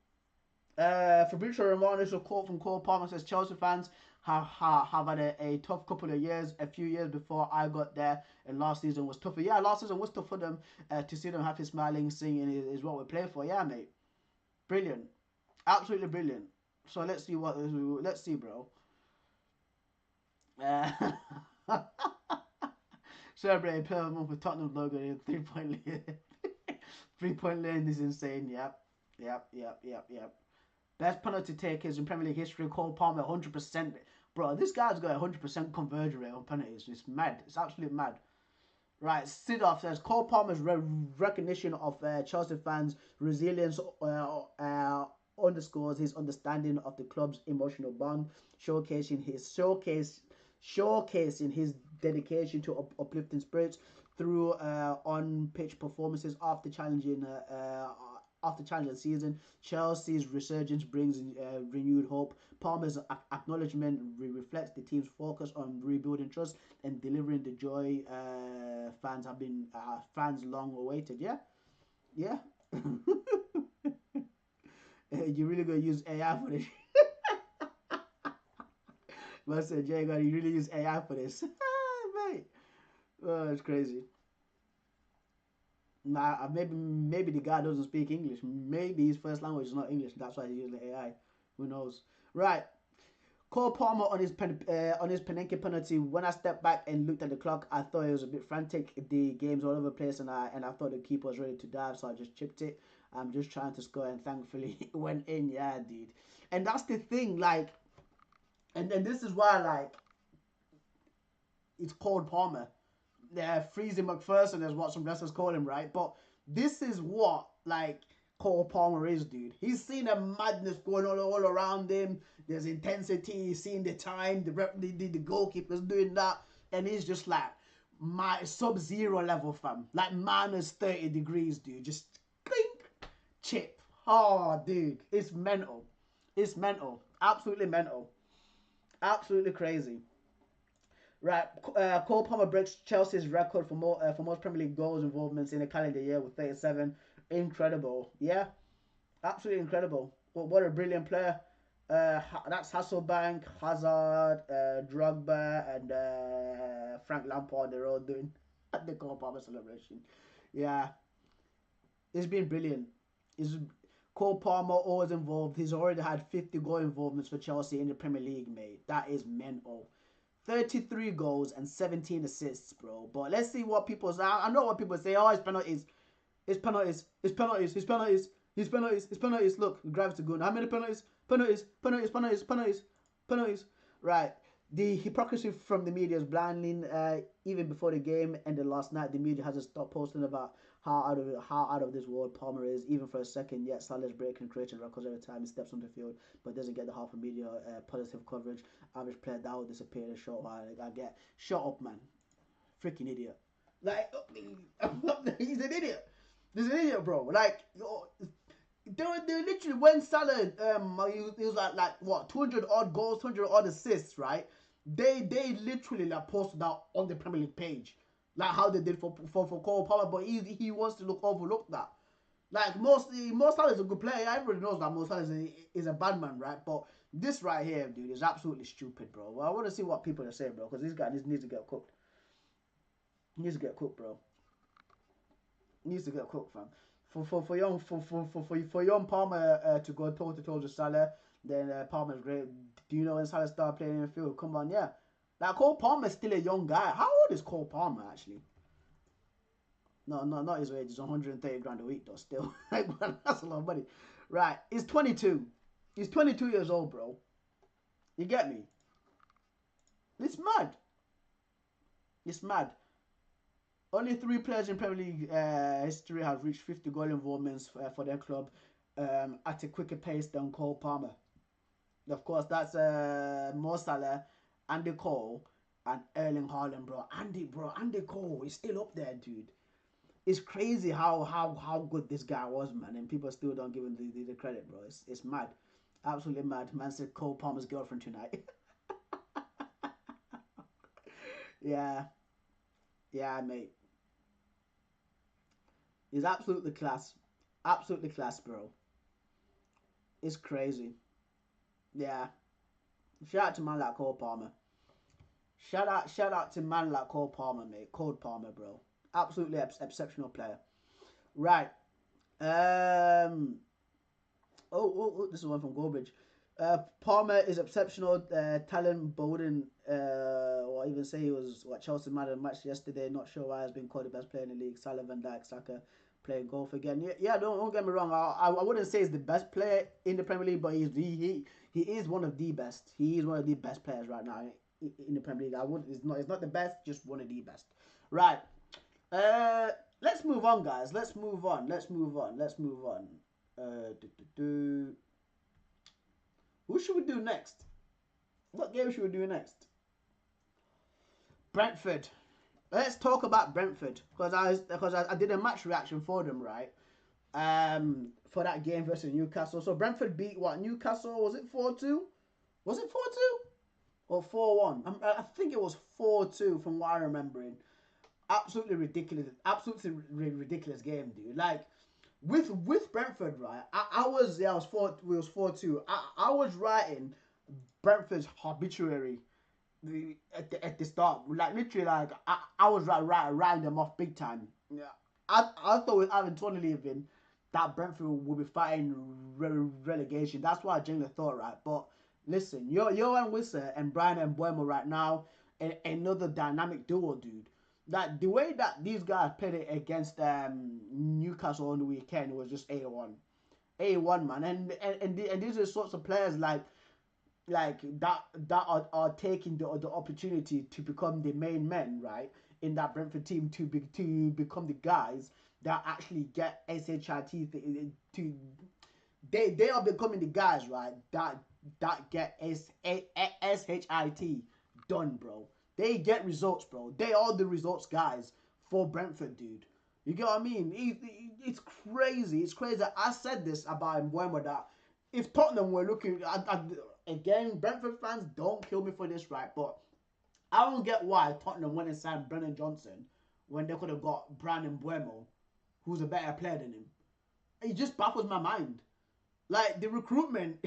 A: Fabrizio Romano's a quote from Cole Palmer says Chelsea fans have had a tough couple of years, a few years before I got there, and last season was tougher. Yeah, last season was tough for them. To see them happy, smiling, singing is what we play for. Yeah, mate. Brilliant. Absolutely brilliant. So let's see, bro. Celebrate player of the month with Tottenham logo in 3-point lane. 3-point lane is insane. Yep. Best penalty takers in Premier League history. Cole Palmer, 100%. Bro, this guy's got a 100% conversion rate on penalties. It's mad. It's absolutely mad. Right, Sidoff says Cole Palmer's recognition of Chelsea fans' resilience underscores his understanding of the club's emotional bond, showcasing his dedication to uplifting spirits through on-pitch performances after challenging season. Chelsea's resurgence brings renewed hope. Palmer's acknowledgement reflects the team's focus on rebuilding trust and delivering the joy fans long awaited. Yeah. You really gonna use AI for this? Master Jay, you really use AI for this? Mate. Oh, it's crazy. Nah, maybe the guy doesn't speak English. Maybe his first language is not English. That's why he's using AI. Who knows? Right. Cole Palmer on his Penenke penalty. When I stepped back and looked at the clock, I thought it was a bit frantic. The game's all over the place, and I thought the keeper was ready to dive, so I just chipped it. I'm just trying to score, and thankfully it went in. Yeah, dude. And that's the thing, like, and this is why, like, it's called Palmer. Freezing McPherson is what some wrestlers call him, right? But this is what, like, Cole Palmer is, dude. He's seen a madness going on all around him. There's intensity. He's seeing the time. The goalkeeper's doing that. And he's just like, my sub-zero level, fam. Like, minus 30 degrees, dude. Just clink, chip. Oh, dude. It's mental. It's mental. Absolutely mental. Absolutely crazy. Right, Cole Palmer breaks Chelsea's record for most Premier League goals involvements in a calendar year with 37. Incredible, yeah, absolutely incredible. What a brilliant player. That's Hasselbank, Hazard, Drogba, and Frank Lampard. They're all doing the Cole Palmer celebration. Yeah, it's been brilliant. Cole Palmer always involved. He's already had 50 goal involvements for Chelsea in the Premier League, mate. That is mental. 33 goals and 17 assists, bro. But let's see what people say. I know what people say. Oh, it's penalties. It's penalties. It's penalties. It's penalties. It's penalties. It's penalties. Look, gravity gun. How many penalties? Penalties. Penalties. Penalties. Penalties. Penalties. Right. The hypocrisy from the media is blinding. Even before the game ended last night, the media hasn't stopped posting about how out of this world Palmer is, even for a second. Yet Salah's breaking creating records every time he steps on the field, but doesn't get the half a media positive coverage. Average player that will disappear in a short while. Like, I get shut up, man. Freaking idiot. Like, he's an idiot. He's an idiot, bro. Like, they literally, when Salah he was like what, 200 odd goals, 200 odd assists, right? They literally like posted that on the Premier League page, like how they did for Cole Palmer, but he wants to overlook that. Like, Mo Salah is a good player. Everybody knows that Mo Salah is a bad man, right? But this right here, dude, is absolutely stupid, bro. Well, I want to see what people are saying, bro, because this guy needs to get cooked. He needs to get cooked, bro. He needs to get cooked, fam. For young Palmer to go toe to toe with Salah, then Palmer's great. Do you know when Salah started playing in the field? Come on, yeah. Like, Cole Palmer's still a young guy. How old is Cole Palmer actually? No, not his age. He's 130 grand a week though. Still, like, man, that's a lot of money. Right, he's 22. He's 22 years old, bro. You get me? It's mad. It's mad. Only 3 players in Premier League history have reached 50 goal involvements for their club at a quicker pace than Cole Palmer. Of course, that's Mo Salah, Andy Cole, and Erling Haaland, bro. Andy Cole is still up there, dude. It's crazy how good this guy was, man, and people still don't give him the credit, bro. It's mad, absolutely mad. Man said Cole Palmer's girlfriend tonight. Yeah, mate. He's absolutely class, bro. It's crazy. Yeah. Shout out to man like Cole Palmer. Shout out to man like Cole Palmer, mate. Cole Palmer, bro. Absolutely exceptional player. Right. This is one from Goldbridge. Palmer is exceptional talent. Bowden, or even say he was Chelsea man of the match yesterday. Not sure why he's been called the best player in the league. Salah, Van Dijk, Saka playing golf again. Yeah. Don't get me wrong. I wouldn't say he's the best player in the Premier League, but he is one of the best. He is one of the best players right now in the Premier League. It's not the best, just one of the best. Right. Let's move on, guys. Let's move on. Who should we do next? What game should we do next? Brentford. Let's talk about Brentford because I did a match reaction for them, right? For that game versus Newcastle. So Brentford beat Newcastle? Was it 4-2? Was it 4-2 or 4-1? I think it was 4-2 from what I'm remembering. Absolutely ridiculous game, dude. Like, with Brentford, right? I was 4-2. I was writing Brentford's obituary at the start. Like, literally, like I was writing them off big time. Yeah. I thought with Ivan Toney leaving, that Brentford will be fighting relegation. That's what I genuinely thought, right? But listen, Johan Wissa and Brian Mbuemo right now, another dynamic duo, dude. Like the way that these guys played it against Newcastle on the weekend was just A1, man. And these are the sorts of players like that are taking the opportunity to become the main men, right, in that Brentford team to become the guys that actually get SHIT to they are becoming the guys, right, that get SHIT done, bro. They get results, bro. They are the results guys for Brentford, dude. You get what I mean? It's crazy. It's crazy. I said this about Mbeumo that if Tottenham were looking again, Brentford fans, don't kill me for this, right? But I don't get why Tottenham went and signed Brennan Johnson when they could have got Brandon Mbeumo, who's a better player than him. It just baffles my mind. Like the recruitment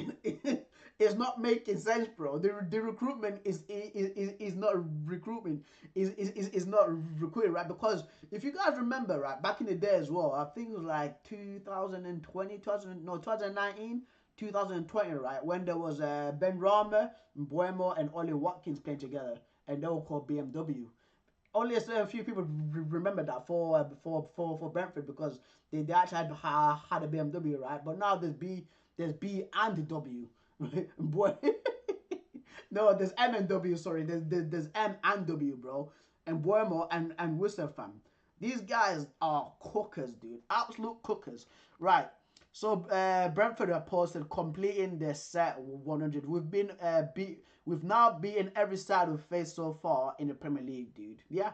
A: is not making sense, bro. The recruitment is not recruitment is not recruiting, right? Because if you guys remember, right, back in the day as well, I think it was like 2019, 2020, right, when there was Ben Rama, Mbeumo, and Ollie Watkins playing together, and they were called BMW. Only a few people remember that for Brentford because they actually had a BMW, right? But now there's B and W. Boy, no, there's M and W. Sorry, there's M and W, bro. And Buemo and Worcester, fam. These guys are cookers, dude. Absolute cookers, right? So Brentford have posted completing their set 100. We've now beaten every side we've faced so far in the Premier League, dude. Yeah,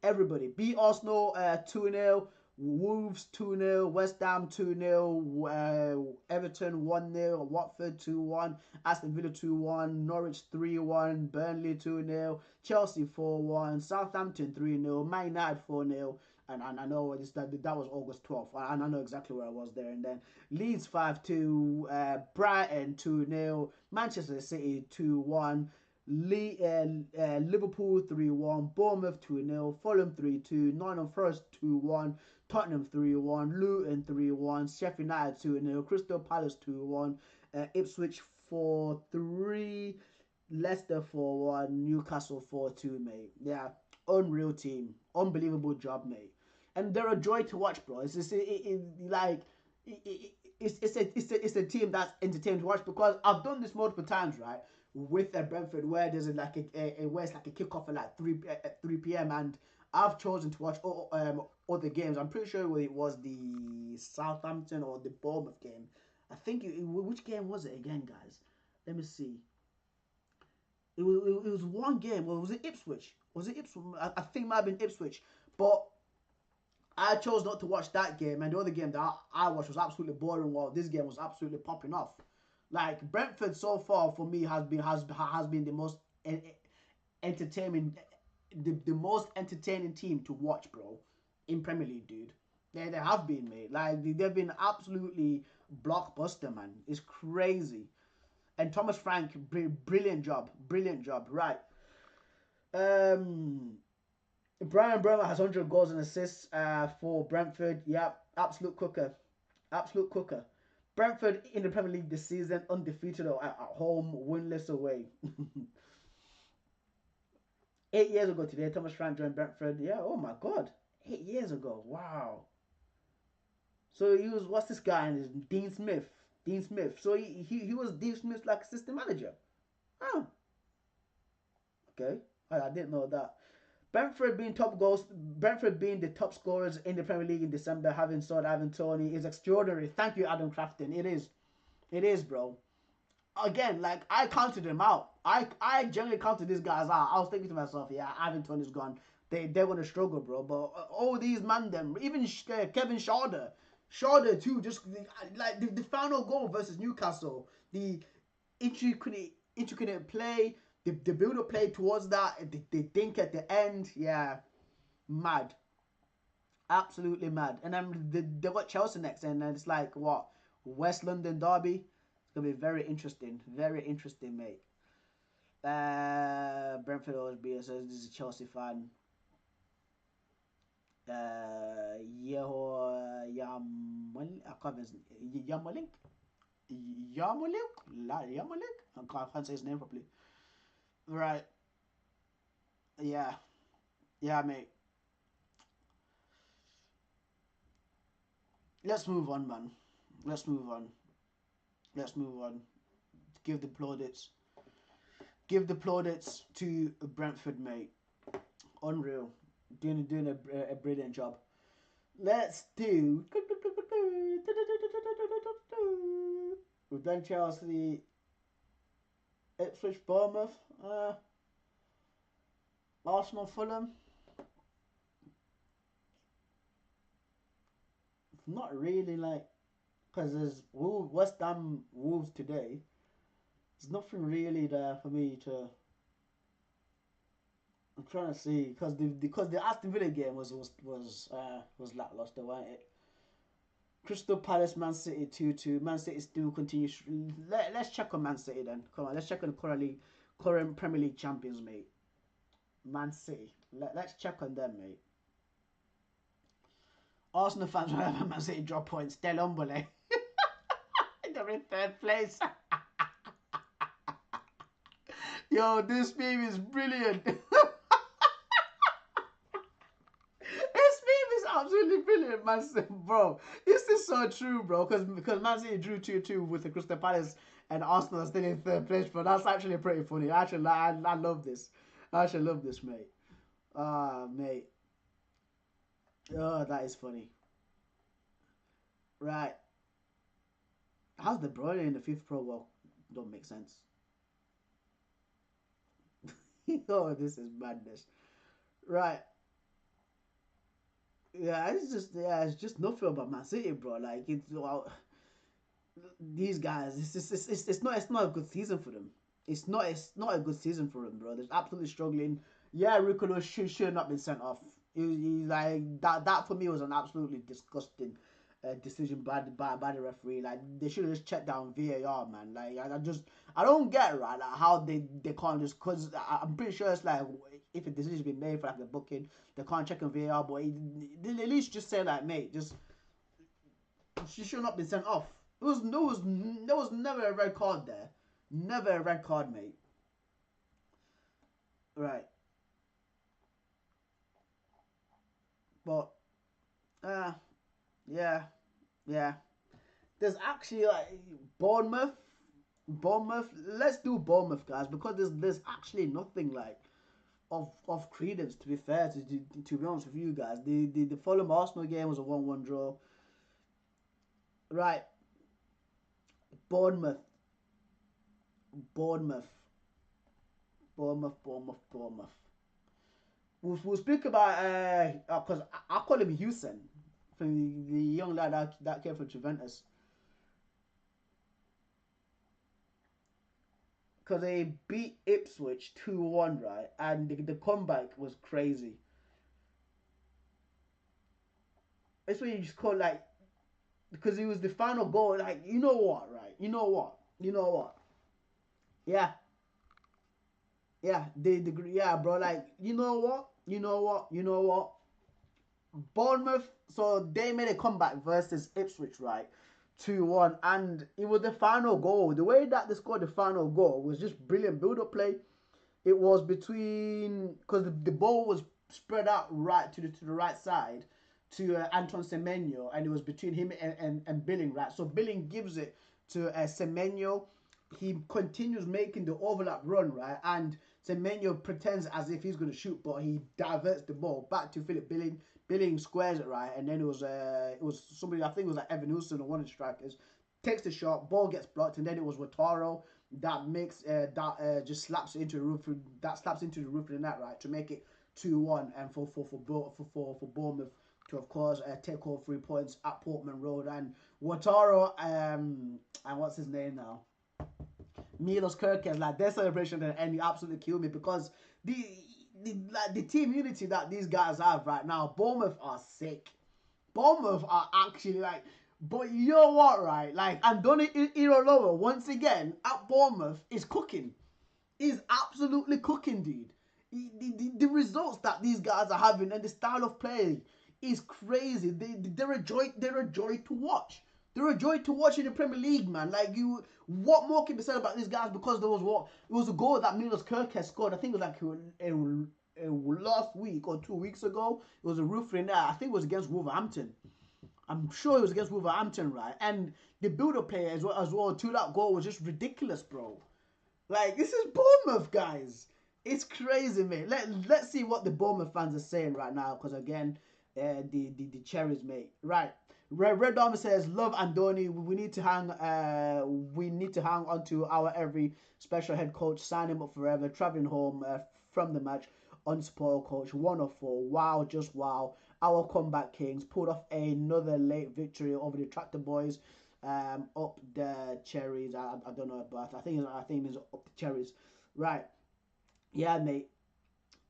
A: everybody. Beat Arsenal 2-0, Wolves 2-0, West Ham 2-0, Everton 1-0, Watford 2-1, Aston Villa 2-1, Norwich 3-1, Burnley 2-0, Chelsea 4-1, Southampton 3-0, Man United 4-0. And I know that was August 12th, and I know exactly where I was there. And then Leeds 5-2, Brighton 2-0, Manchester City 2-1, Liverpool 3-1, Bournemouth 2-0, Fulham 3-2, Nottingham Forest 2-1, Tottenham 3-1, Luton 3-1, Sheffield United 2-0, Crystal Palace 2-1, Ipswich 4-3, Leicester 4-1, Newcastle 4-2, mate. Yeah, unreal team, unbelievable job, mate. And they're a joy to watch, bro. It's just it's a team that's entertaining to watch because I've done this multiple times, right? With Brentford, where there's where it's like a kickoff at like 3 p.m. and I've chosen to watch other games. I'm pretty sure it was the Southampton or the Bournemouth game. I think which game was it again, guys? Let me see. It was one game. Well, was it Ipswich? Was it Ipswich? I think it might have been Ipswich, but I chose not to watch that game, and the other game that I watched was absolutely boring. While this game was absolutely popping off. Like Brentford so far for me has been the most entertaining, the most entertaining team to watch, bro, in Premier League, dude. They have been, mate. Like they've been absolutely blockbuster, man. It's crazy. And Thomas Frank, brilliant job, right? Brian Bremer has 100 goals and assists for Brentford. Yep, absolute cooker. Brentford in the Premier League this season, undefeated at home, winless away. 8 years ago today, Thomas Frank joined Brentford. Yeah, oh my God. 8 years ago. Wow. So he was, what's this guy? Dean Smith. So he was Dean Smith's like assistant manager. Oh. Okay. I didn't know that. Brentford being the top scorers in the Premier League in December, having sold Ivan Toney is extraordinary. Thank you, Adam Crafton. It is, bro. Again, like I counted them out. I generally counted these guys out. I was thinking to myself, yeah, Ivan Toney's gone. They're gonna struggle, bro. But all these man, them even Kevin Schade too. Just like the final goal versus Newcastle, the intricate play. The build-up play towards that, they think at the end, yeah, mad. Absolutely mad. And then they got Chelsea next, and it's like, what, West London derby? It's going to be very interesting, mate. Brentford always be, so this is a Chelsea fan. I can't Yamalink. Yamalink? I can't say his name properly. Right. Yeah. Yeah, mate. Let's move on, man. Let's move on. Let's move on. Give the plaudits. Give the plaudits to Brentford, mate. Unreal. Doing a brilliant job. Let's do. We've done Chelsea, Ipswich, Bournemouth, Arsenal, Fulham. Not really, like, because there's West Ham Wolves today. There's nothing really there for me to. I'm trying to see because the Aston Villa game was lackluster, wasn't it? Crystal Palace, Man City 2-2. Man City still continues. Let's check on Man City then. Come on, let's check on the current Premier League champions, mate. Man City. Let's check on them, mate. Arsenal fans, whenever Man City drop points, they're humble, eh? They're in third place. Yo, this meme is brilliant. Absolutely brilliant, man. Bro, this is so true, bro. Because Man City drew 2-2 with the Crystal Palace and Arsenal are still in third place, bro. That's actually pretty funny. Actually, I love this. I actually love this, mate. Mate. Oh, that is funny. Right. How's the Bruyne in the FIFA Pro World? Don't make sense. Oh, this is madness. Right. Yeah, it's just nothing about Man City, bro. Like these guys, it's not a good season for them. It's not a good season for them, bro. They're absolutely struggling. Yeah, Ricardo should have not been sent off. He like that for me was an absolutely disgusting decision by the referee. Like they should have just checked down VAR, man. Like I don't get it, right, like how they can't just, because I'm pretty sure it's like if a decision's been made for like the booking, they can't check on VAR, but they at least just say like, mate, just she should not be sent off. There was never a red card there, never a red card, mate. Right, but yeah. There's actually like Bournemouth. Let's do Bournemouth, guys, because there's actually nothing like of credence, to be fair, to be honest with you guys. The Fulham Arsenal game was a 1-1 draw. Right. Bournemouth. We'll speak about because I call him Houston, from the young lad that came from Juventus. Because they beat Ipswich 2-1, right? And the comeback was crazy. That's what you just call, like, because it was the final goal. Like, you know what, right? You know what? Yeah. Yeah, yeah, bro. Like, you know what? Bournemouth, so they made a comeback versus Ipswich, right? 2-1, and it was the final goal. The way that they scored the final goal was just brilliant build-up play. It was between, because the ball was spread out right to the right side to Anton Semenyo, and it was between him and Billing, right? So Billing gives it to Semenyo. He continues making the overlap run, right? And Semenyo pretends as if he's going to shoot, but he diverts the ball back to Philip Billing. Billing squares it, right? And then it was somebody, I think it was like Evan Wilson or one of the strikers, takes the shot, ball gets blocked, and then it was Wataru that makes just slaps it into the roof. That slaps into the roof of the net, right, to make it 2-1, and for Bournemouth to, of course, take all 3 points at Portman Road. And Wataru and what's his name now, Milos Kerkez, like, their celebration and he absolutely killed me, because the team unity that these guys have right now, Bournemouth are sick. Bournemouth are actually like, but you know what, right? Like, Andoni Iraola once again at Bournemouth is cooking. Is absolutely cooking, dude. The results that these guys are having and the style of play is crazy. They're a joy. They're a joy to watch. They're a joy to watch in the Premier League, man. Like what more can be said about these guys? Because there was it was a goal that Milos Kirk scored. I think it was like last week or 2 weeks ago. It was a roofing there. I think it was against Wolverhampton. I'm sure it was against Wolverhampton, right? And the build-up play as well to that goal was just ridiculous, bro. Like, this is Bournemouth, guys. It's crazy, mate. Let's see what the Bournemouth fans are saying right now, because again, the cherries, mate. Right. Red Diamond says, "Love Andoni. We need to hang on to our every special head coach. Sign him up forever. Traveling home from the match, unspoiled coach. 104. Wow, just wow. Our comeback kings pulled off another late victory over the Tractor Boys. Up the cherries. I don't know, but I think it's up the cherries. Right. Yeah, mate.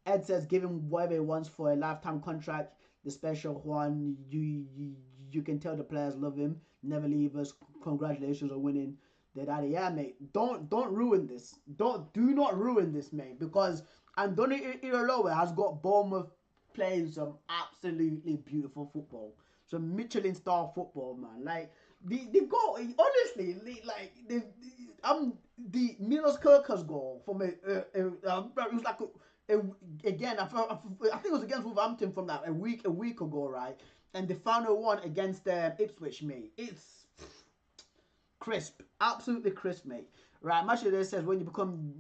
A: Ed says, give him whatever he wants for a lifetime contract. The special one, you can tell the players love him. Never leave us. Congratulations on winning the daddy. Yeah, mate. Don't ruin this. Do not ruin this, mate. Because Andoni Iraola has got Bournemouth playing some absolutely beautiful football. Some Michelin star football, man. Like they've got, honestly, like the Milos Kirkas goal from it was like again, I think it was against Wolverhampton from that a week ago, right? And the final one against Ipswich, mate. It's crisp, absolutely crisp, mate. Right, Matthew says, when you become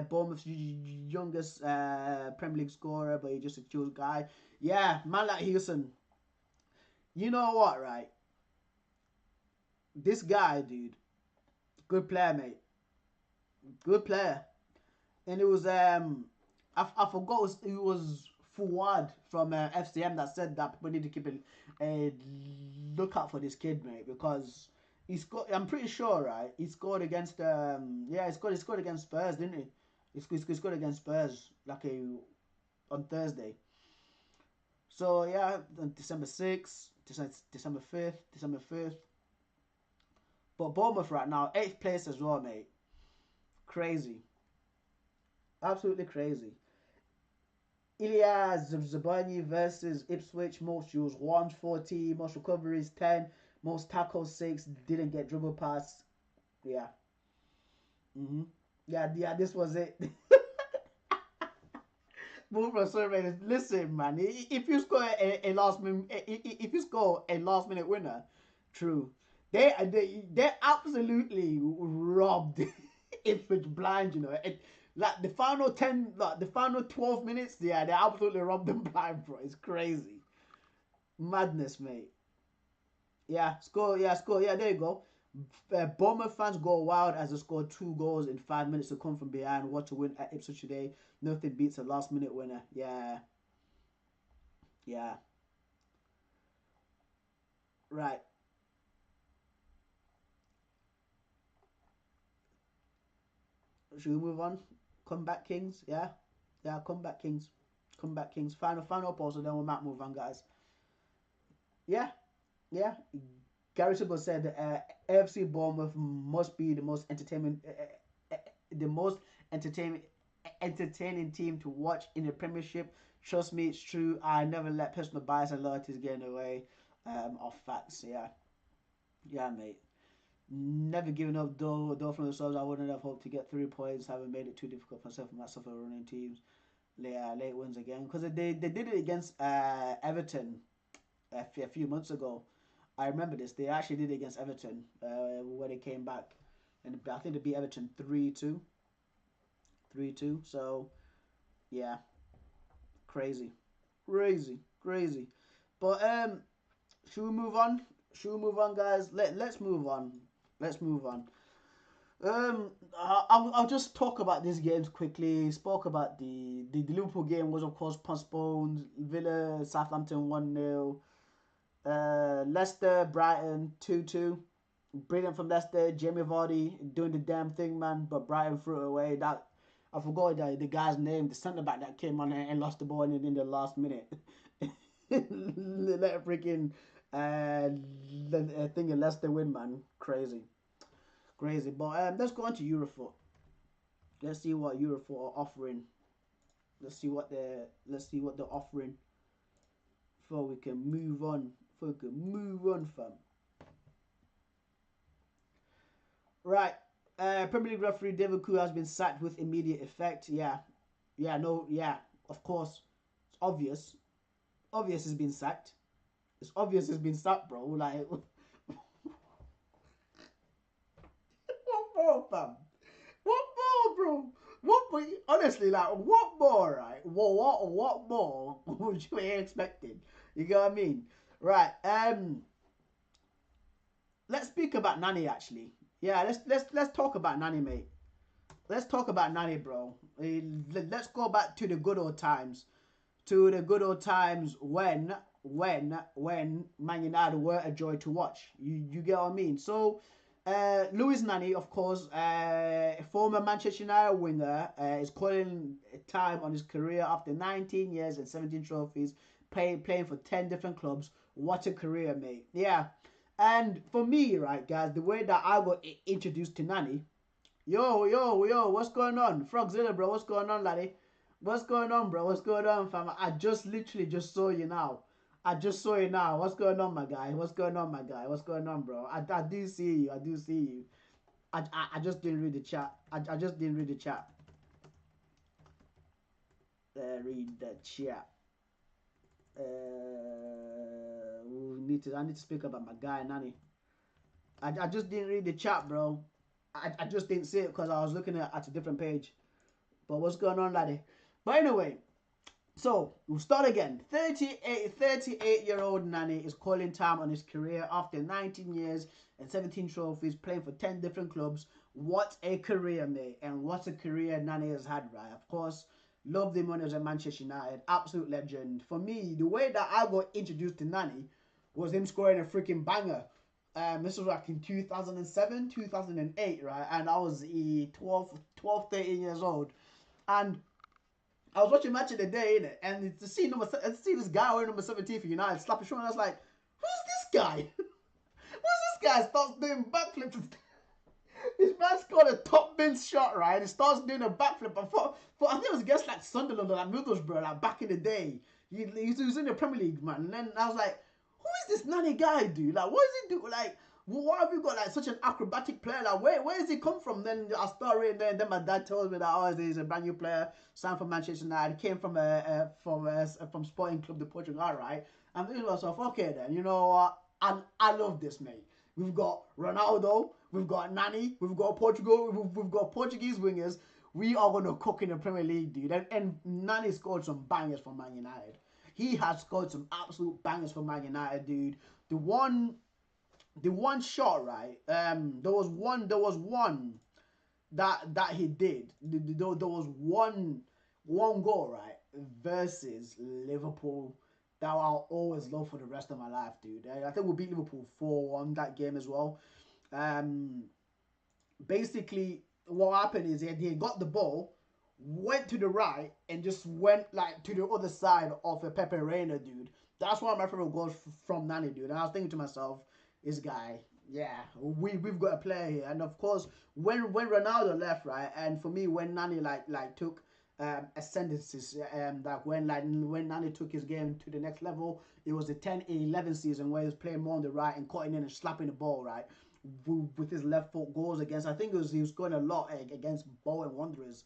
A: Bournemouth's youngest Premier League scorer, but you're just a chill guy. Yeah, man like Houston. You know what, right? This guy, dude, good player, mate. Good player. And it was I forgot it was Fuad from FCM that said that we need to keep a lookout for this kid, mate, because he scored. I'm pretty sure, right? He scored against he scored against Spurs, didn't he? He scored against Spurs on Thursday. So yeah, December 6th, December 5th, December 5th. But Bournemouth right now, 8th place as well, mate. Crazy. Absolutely crazy. Ilya Zabani versus Ipswich. Most duels 140, most recoveries 10, most tackles 6. Didn't get dribble pass. Yeah. Yeah. This was it. Listen, man. If you score a last minute winner, true. They absolutely robbed Ipswich blind. You know. Like the final 12 minutes, yeah, they absolutely robbed them blind, bro. It's crazy. Madness, mate. Yeah, score. Yeah, there you go. Bournemouth fans go wild as they scored 2 goals in 5 minutes to come from behind. What to win at Ipswich today. Nothing beats a last minute winner. Yeah. Right. Should we move on? Comeback Kings, yeah, Comeback Kings, Final post, and then we might move on, guys. Yeah. Gary Sybil said, AFC Bournemouth must be the most entertaining team to watch in the Premiership. Trust me, it's true. I never let personal bias and loyalties get in the way of facts. Yeah, mate. Never giving up though from themselves. I wouldn't have hoped to get 3 points. Haven't made it too difficult for myself for running teams. Late wins again, because they did it against Everton a few months ago. I remember this. They actually did it against Everton when they came back, and I think they beat Everton 3-2. So yeah, crazy. But should we move on? Guys? Let's move on. I'll just talk about these games quickly. Spoke about the Liverpool game was of course postponed. Villa Southampton 1-0. Leicester Brighton 2-2. Brilliant from Leicester. Jamie Vardy doing the damn thing, man. But Brighton threw it away. That I forgot the guy's name. The centre back that came on and lost the ball in the last minute. Let freaking thing in Leicester win, man. Crazy. But let's go on to Eurofoot. Let's see what Eurofoot are offering. Let's see what they're offering before we can move on. Fam. Right. Premier League referee David Koo has been sacked with immediate effect. Yeah. Of course. It's obvious. Obvious he's been sacked. It's obvious he's been sacked, bro. Like, what more, fam? What more, bro? What more? Honestly, like, what more, right? What more would you be expecting? You get what I mean? Right. Let's speak about Nani, actually. Yeah, let's talk about Nani, mate. Let's talk about Nani, bro. Let's go back to the good old times. To the good old times when Man United were a joy to watch. You get what I mean? So, Luis Nani, of course, former Manchester United winger, is calling time on his career after 19 years and 17 trophies, playing for 10 different clubs. What a career, mate. Yeah. And for me, right, guys, the way that I got introduced to Nani, yo, what's going on? Frogzilla, bro, what's going on, laddie? What's going on, bro? What's going on, fam? I just literally just saw you now. I just saw you now. What's going on, my guy? What's going on, my guy? What's going on, bro? I do see you. I do see you. I just didn't read the chat. I just didn't read the chat. Read the chat. I need to speak about my guy, Nani. I just didn't read the chat, bro. I just didn't see it because I was looking at a different page. But what's going on, laddie? But anyway, so we'll start again. 38-year-old Nani is calling time on his career after 19 years and 17 trophies, playing for 10 different clubs. What a career, mate. And what a career Nani has had, right? Of course, loved him when he was at Manchester United. Absolute legend. For me, the way that I got introduced to Nani was him scoring a freaking banger. This was like in 2007, 2008, right? And I was 12, 13 years old. And I was watching Match of the Day, innit? And to see this guy wearing number 17 for United slap his shoulder, I was like, who's this guy? Who's this guy? Starts doing backflips. This man scored a top bin shot, right? He starts doing a backflip. I think it was against like Sunderland or like Middlesbrough, like back in the day. He was in the Premier League, man. And then I was like, who is this Nani guy, dude? Like, what is he do? Like, why have you got like such an acrobatic player? Like, where does he come from? Then I started reading there, and then my dad told me that he's a brand new player, signed for Manchester United, came from Sporting Club de Portugal, right? I'm thinking to myself, okay then, you know what? I love this, mate. We've got Ronaldo, we've got Nani, we've got Portugal, we've got Portuguese wingers. We are gonna cook in the Premier League, dude. And Nani scored some bangers for Man United. He has scored some absolute bangers for Man United, dude. The one shot, right? There was one that he did. There was one goal, right, versus Liverpool that I'll always love for the rest of my life, dude. I think we beat Liverpool 4-1 that game as well. Basically, what happened is he got the ball, went to the right, and just went like to the other side of a Pepe Reina, dude. That's one of my favorite goals from Nani, dude. And I was thinking to myself, this guy, yeah, we've got a player here. And of course, when Ronaldo left, right, and for me, when Nani like took ascendances, like when Nani took his game to the next level, it was the 10-11 season where he was playing more on the right and cutting in and slapping the ball, right, with his left foot goals against. I think he was scoring a lot against Bowen Wanderers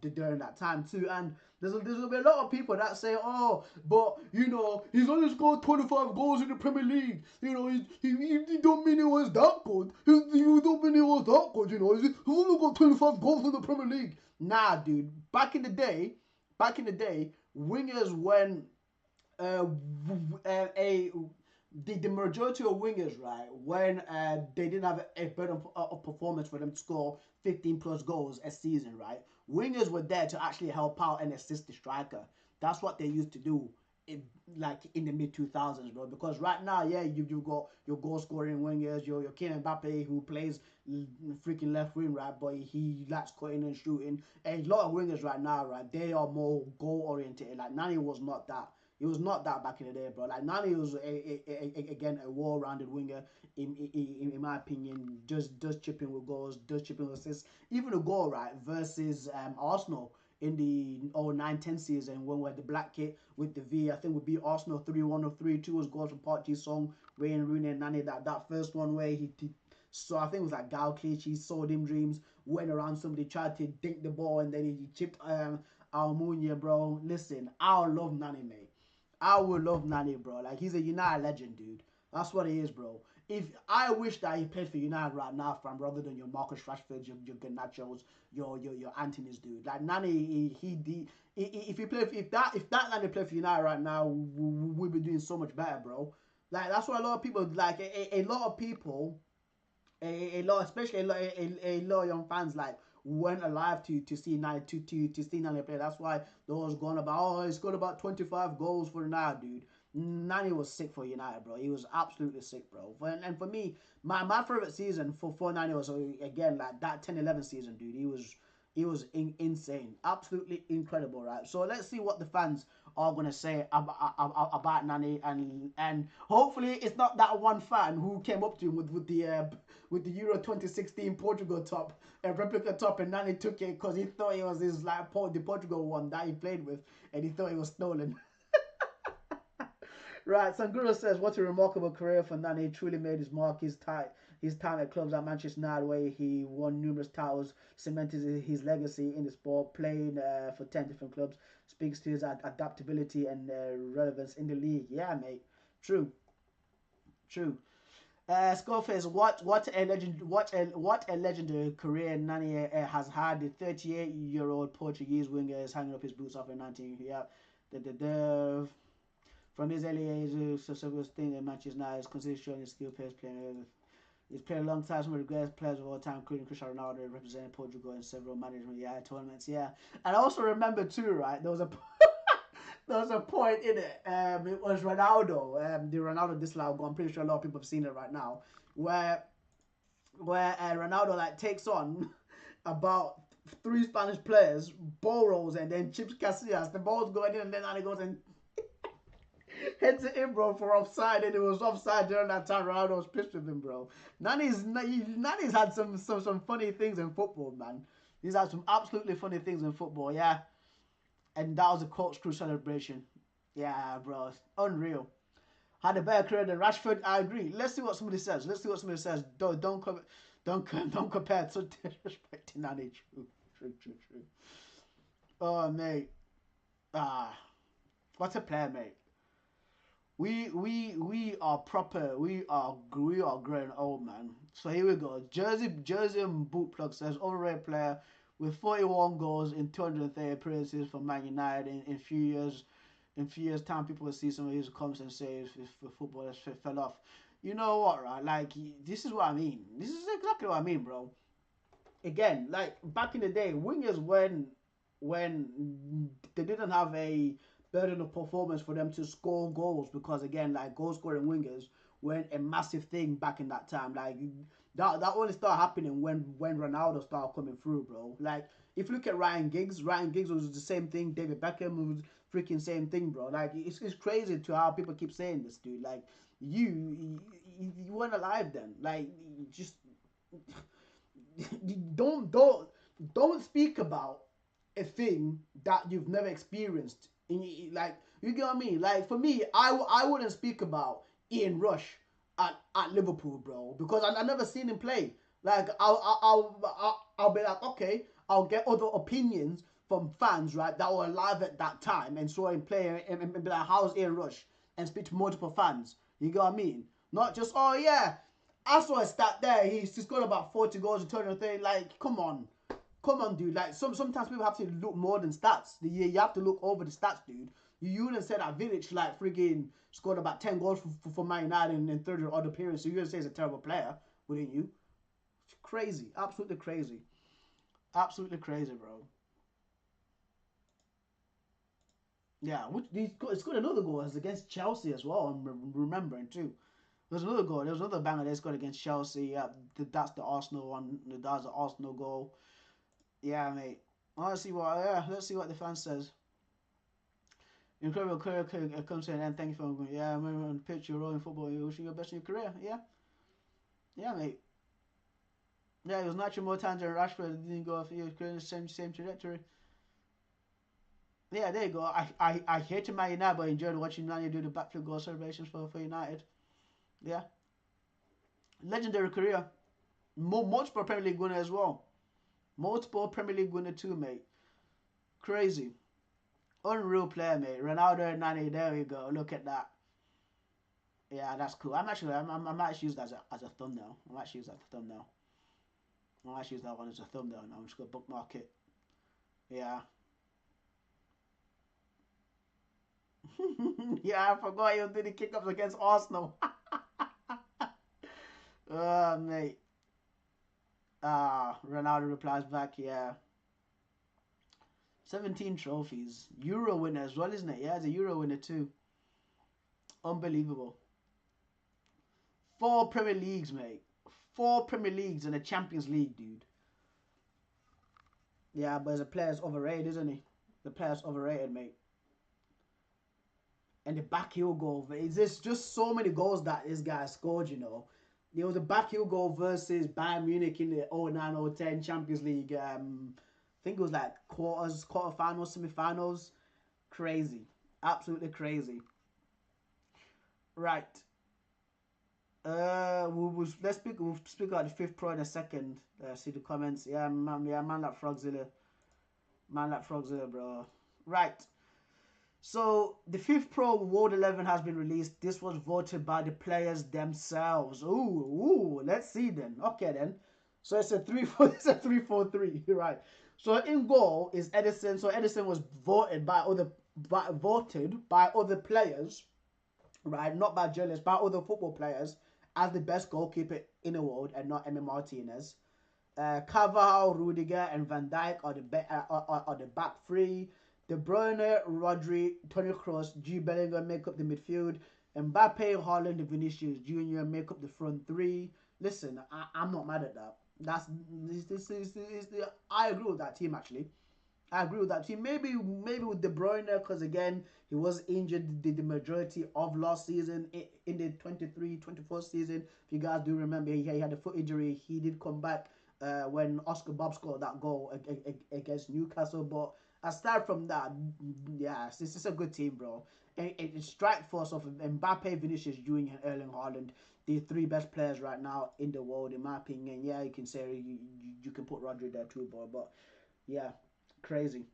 A: during that time too. And there's gonna be a lot of people that say, oh, but you know, he's only scored 25 goals in the Premier League. You know, he don't mean it was that good. You don't mean it was that good. You know, he's only got 25 goals in the Premier League. Nah, dude. Back in the day, wingers when the majority of wingers, right, when they didn't have a burden of performance for them to score 15 plus goals a season, right, wingers were there to actually help out and assist the striker. That's what they used to do in the mid 2000s, bro. Because right now, yeah, you've got your goal scoring wingers, your Kylian Mbappe, who plays freaking left wing, right, but he likes cutting and shooting. And a lot of wingers right now, right, they are more goal oriented. Like Nani was not that. He was not that back in the day, bro. Like Nani was again a well-rounded winger, in my opinion. Does chipping with goals, does chipping with assists. Even a goal, right, versus Arsenal in the 09-10 season when we had the black kit with the V. I think we beat Arsenal 3-1 or 3-2. Was goals from Park Ji-sung, Wayne Rooney and Nani. That first one where he so I think it was like Gal Clichy, sold him dreams, went around somebody, tried to dink the ball, and then he chipped Almunia, bro. Listen, I love Nani, mate. I would love Nani, bro. Like, he's a United legend, dude. That's what he is, bro. If I wish that he played for United right now, fam, rather than your Marcus Rashfords, your Garnachos, your Anthony's, dude. Like Nani, if that Nani played for United right now, we'd be doing so much better, bro. Like that's why a lot of people, like a lot of people, especially a lot of young fans, like weren't alive to see Nani to see Nani play. That's why there was going about, oh, he's got about 25 goals for now, dude. Nani was sick for United, bro. He was absolutely sick, bro. And for me, my favorite season for Nani was again like that 10-11 season, dude. He was insane, absolutely incredible, right? So let's see what the fans are gonna say about Nani, and hopefully it's not that one fan who came up to him with the Euro 2016 Portugal top, a replica top, and Nani took it because he thought it was his like the Portugal one that he played with, and he thought it was stolen. Right, Sanguro says, what a remarkable career for Nani. He truly made his mark. His time at clubs at Manchester United, where he won numerous titles, cemented his legacy in the sport, playing for 10 different clubs, speaks to his adaptability and relevance in the league. Yeah, mate. True. Scarface, what a legendary career Nani has had. The 38-year-old Portuguese winger is hanging up his boots after 19. Yeah, from his early age, several things that matches now is considered showing his skill players playing. He's played alongside some of the greatest players of all time, including Cristiano Ronaldo, representing Portugal in several management tournaments. Yeah, and I also remember too, right? There was a point in it. It was Ronaldo, the Ronaldo dislike. I'm pretty sure a lot of people have seen it right now, where Ronaldo like takes on about 3 Spanish players, ball rolls, and then chips Casillas. The ball's going in, and then he goes and heads it in, bro, for offside, and it was offside during that time. Ronaldo was pissed with him, bro. Nani's had some funny things in football, man. He's had some absolutely funny things in football, yeah. And that was a corkscrew celebration. Yeah, bro. Unreal. Had a better career than Rashford. I agree. Let's see what somebody says. Don't compare to disrespect to Nani. True. Oh, mate. What a player, mate. We are proper. We are growing old, man. So here we go. Jersey and boot plug says overrated player with 41 goals in 230 appearances for Man United. In few years time, people will see some of his comments and say if football has fell off. You know what, right? Like, this is what I mean. This is exactly what I mean, bro. Again, like back in the day, wingers when they didn't have a burden of performance for them to score goals, because again, like goal scoring wingers weren't a massive thing back in that time. Like that only started happening when Ronaldo started coming through, bro. Like if you look at Ryan Giggs was the same thing. David Beckham was freaking same thing, bro. Like it's crazy to how people keep saying this, dude. Like you weren't alive then. Like just don't speak about a thing that you've never experienced. Like, you get what I mean? Like, for me, I wouldn't speak about Ian Rush at Liverpool, bro, because I never seen him play. Like, I'll be like, okay, I'll get other opinions from fans, right, that were alive at that time and saw him play and be like, how's Ian Rush? And speak to multiple fans. You get what I mean? Not just, oh yeah, I saw a stat there. He's got about 40 goals in 230. Like, come on, dude. Like, sometimes people have to look more than stats. You have to look over the stats, dude. You wouldn't say that Vidic, like, friggin' scored about 10 goals for Man United in 30 odd appearances. So you wouldn't say he's a terrible player, wouldn't you? It's crazy. Absolutely crazy. Absolutely crazy, bro. Yeah, he's got another goal. It's against Chelsea as well. I'm remembering, too. There's another goal. There's another banger that's got against Chelsea. Yeah, that's the Arsenal one. That's the Arsenal goal. Yeah, mate. Let's see what the fan says. Incredible career comes to an end. Thank you for moving on the pitch. You're rolling football. You're wishing your best in your career. Yeah, mate. Yeah, it was naturally more times than Rashford. Didn't go off. He was creating the same trajectory. Yeah, there you go. I hated Man United, but enjoyed watching Nani do the backflip goal celebrations for United. Yeah, legendary career. Multiple Premier League winner as well. Multiple Premier League winner too, mate. Crazy. Unreal player, mate. Ronaldo and Nani, there we go. Look at that. Yeah, that's cool. I might actually use that as a thumbnail. I might actually use that as a thumbnail. I might actually use that one as a thumbnail now. I'm just gonna bookmark it. Yeah. Yeah, I forgot he was doing the kick-ups against Arsenal. Oh, mate. Ronaldo replies back, yeah. 17 trophies. Euro winner as well, isn't it? Yeah, it's a Euro winner too. Unbelievable. 4 Premier Leagues, mate. 4 Premier Leagues and a Champions League, dude. Yeah, but as a player's overrated, isn't he? The player's overrated, mate. And the back heel goal. There's just so many goals that this guy scored, you know. There was a back heel goal versus Bayern Munich in the 09-010 Champions League. I think it was like quarterfinals, semi-finals. Crazy. Absolutely crazy. Right. We'll speak about the fifth pro in a second. See the comments. Yeah, man like Frogzilla. Man like Frogzilla, bro. Right. So the fifth pro World 11 has been released. This was voted by the players themselves. Ooh, let's see then. Okay then. So it's a 3-4-3, right? So in goal is Edison. So Edison was voted by other players, right? Not by journalists, by other football players as the best goalkeeper in the world, and not Emi Martinez. Carvajal, Rudiger, and Van Dijk are the back three. De Bruyne, Rodri, Toni Kroos, Jude Bellingham make up the midfield. Mbappe, Haaland, and Vinicius Jr. make up the front three. Listen, I'm not mad at that. I agree with that team actually. I agree with that team. Maybe with De Bruyne, because again he was injured the majority of last season in the 23-24 season. If you guys do remember, he had a foot injury. He did come back when Oscar Bob scored that goal against Newcastle. But aside from that, yeah, this is a good team, bro. It strike force of Mbappe, Vinicius Jr. and Erling Haaland, the 3 best players right now in the world, in my opinion. Yeah, you can say you can put Rodri there too, bro. But yeah, crazy.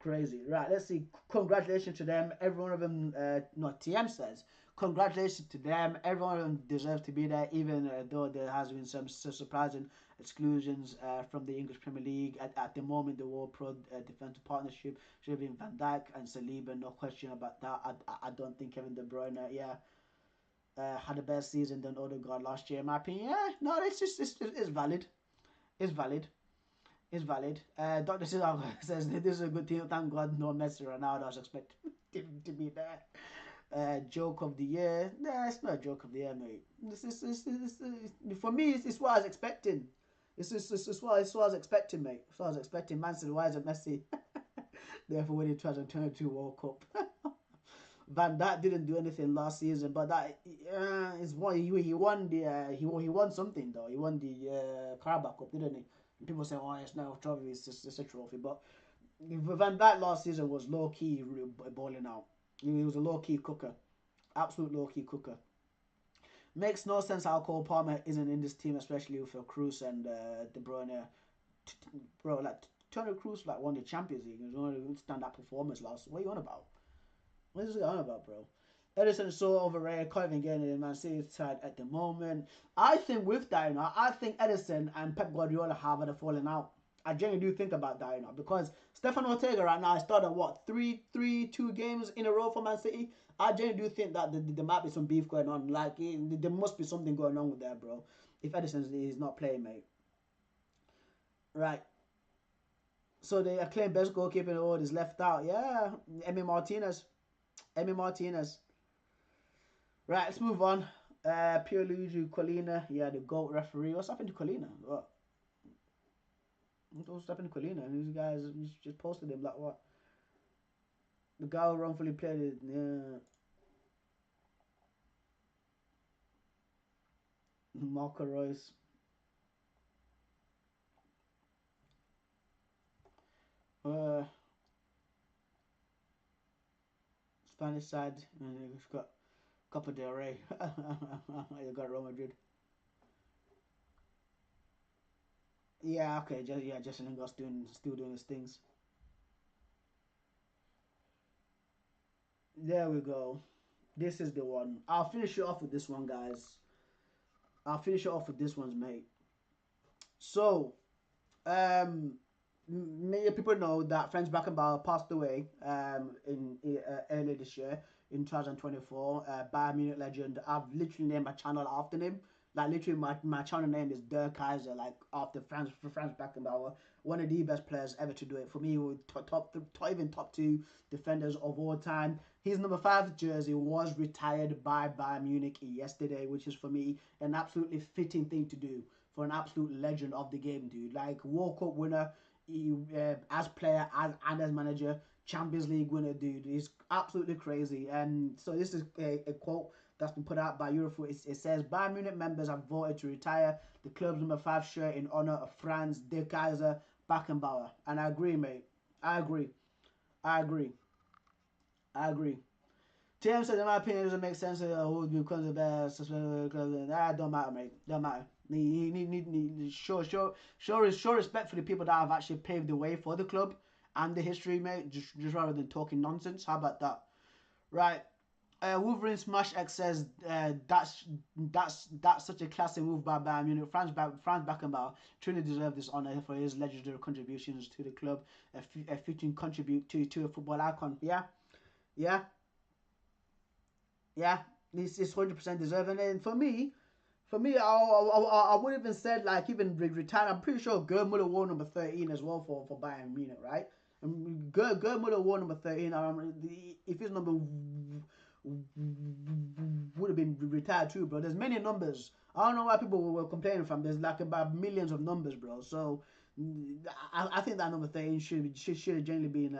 A: Right, let's see. Congratulations to them. Every one of them, TM says, congratulations to them. Every one of them deserves to be there, even though there has been some surprising exclusions from the English Premier League. At the moment, the World Pro Defensive Partnership should have been Van Dijk and Saliba, no question about that. I don't think Kevin De Bruyne, had a better season than Odegaard last year, in my opinion. Yeah, no, it's valid. It's valid. Is valid. Dr. Cesar says this is a good team. Thank God no Messi Ronaldo. I was expecting him to be there. Joke of the year. Nah, it's not a joke of the year, mate. For me, it's what I was expecting. It's what I was expecting, mate. It's what I was expecting. Man said, why isn't Messi therefore winning 2022 World Cup? Van Dijk didn't do anything last season, but that is why he won he won something though. He won the Carabao Cup, didn't he? People say, oh, it's not a trophy, it's just a trophy. But Van Dijk last season was low-key balling out. He was a low-key cooker. Absolute low-key cooker. Makes no sense how Cole Palmer isn't in this team, especially with Kroos and De Bruyne. Bro, like, Toni Kroos won the Champions League. He was one of the stand-up performers last. What are you on about? What is he on about, bro? Edison is so overrated. Can't even get in Man City's side at the moment. I think with that, I think Edison and Pep Guardiola have had a falling out. I genuinely do think about that, because Stefan Ortega right now has started what 2 games in a row for Man City. I genuinely do think that there might be some beef going on. Like there must be something going on with that, bro. If Edison is not playing, mate. Right. So the acclaimed best goalkeeper in the world is left out. Yeah, Emi Martinez. Right, let's move on. Pierluigi Collina, the GOAT referee. What's happened to Collina? What's happened to Collina? These guys just posted him like what? The guy who wrongfully played it. Yeah. Marco Reus. Spanish side, and you've got Copa del Rey. You got Real Madrid. Yeah, okay, Justin Lingard's still doing his things. There we go. This is the one. I'll finish it off with this one, guys. I'll finish it off with this one's mate. So, many people know that Franz Beckenbauer passed away in earlier this year in 2024. Bayern Munich legend. I've literally named my channel after him. Like literally, my channel name is Der Kaiser, like after Franz Beckenbauer, one of the best players ever to do it. For me, even top two defenders of all time. His number 5 jersey was retired by Bayern Munich yesterday, which is for me an absolutely fitting thing to do for an absolute legend of the game, dude. Like World Cup winner, as player and as manager, Champions League winner, dude. It's absolutely crazy. And so this is a quote that's been put out by Eurofoot. It says, Bayern Munich members have voted to retire the club's number 5 shirt in honor of Franz de Kaiser Beckenbauer. And I agree, mate. I agree. TM said, in my opinion, it doesn't make sense who becomes the best. Don't matter, mate. Don't matter. Show respect for the people that have actually paved the way for the club and the history, mate. Just rather than talking nonsense. How about that? Right. Wolverine Smash X says that's such a classic move by Bayern Munich. Franz Beckenbauer truly deserves this honor for his legendary contributions to the club, a fitting contribute to a football icon. Yeah. This is 100% deserving. And for me, I would even said like even retire. I'm pretty sure Gerd Müller wore number 13 as well for Bayern Munich, right? And Gerd Müller wore number 13. If his number would have been retired too, bro. There's many numbers. I don't know why people were complaining from. There's like about millions of numbers, bro. So I think that number 13 should have generally been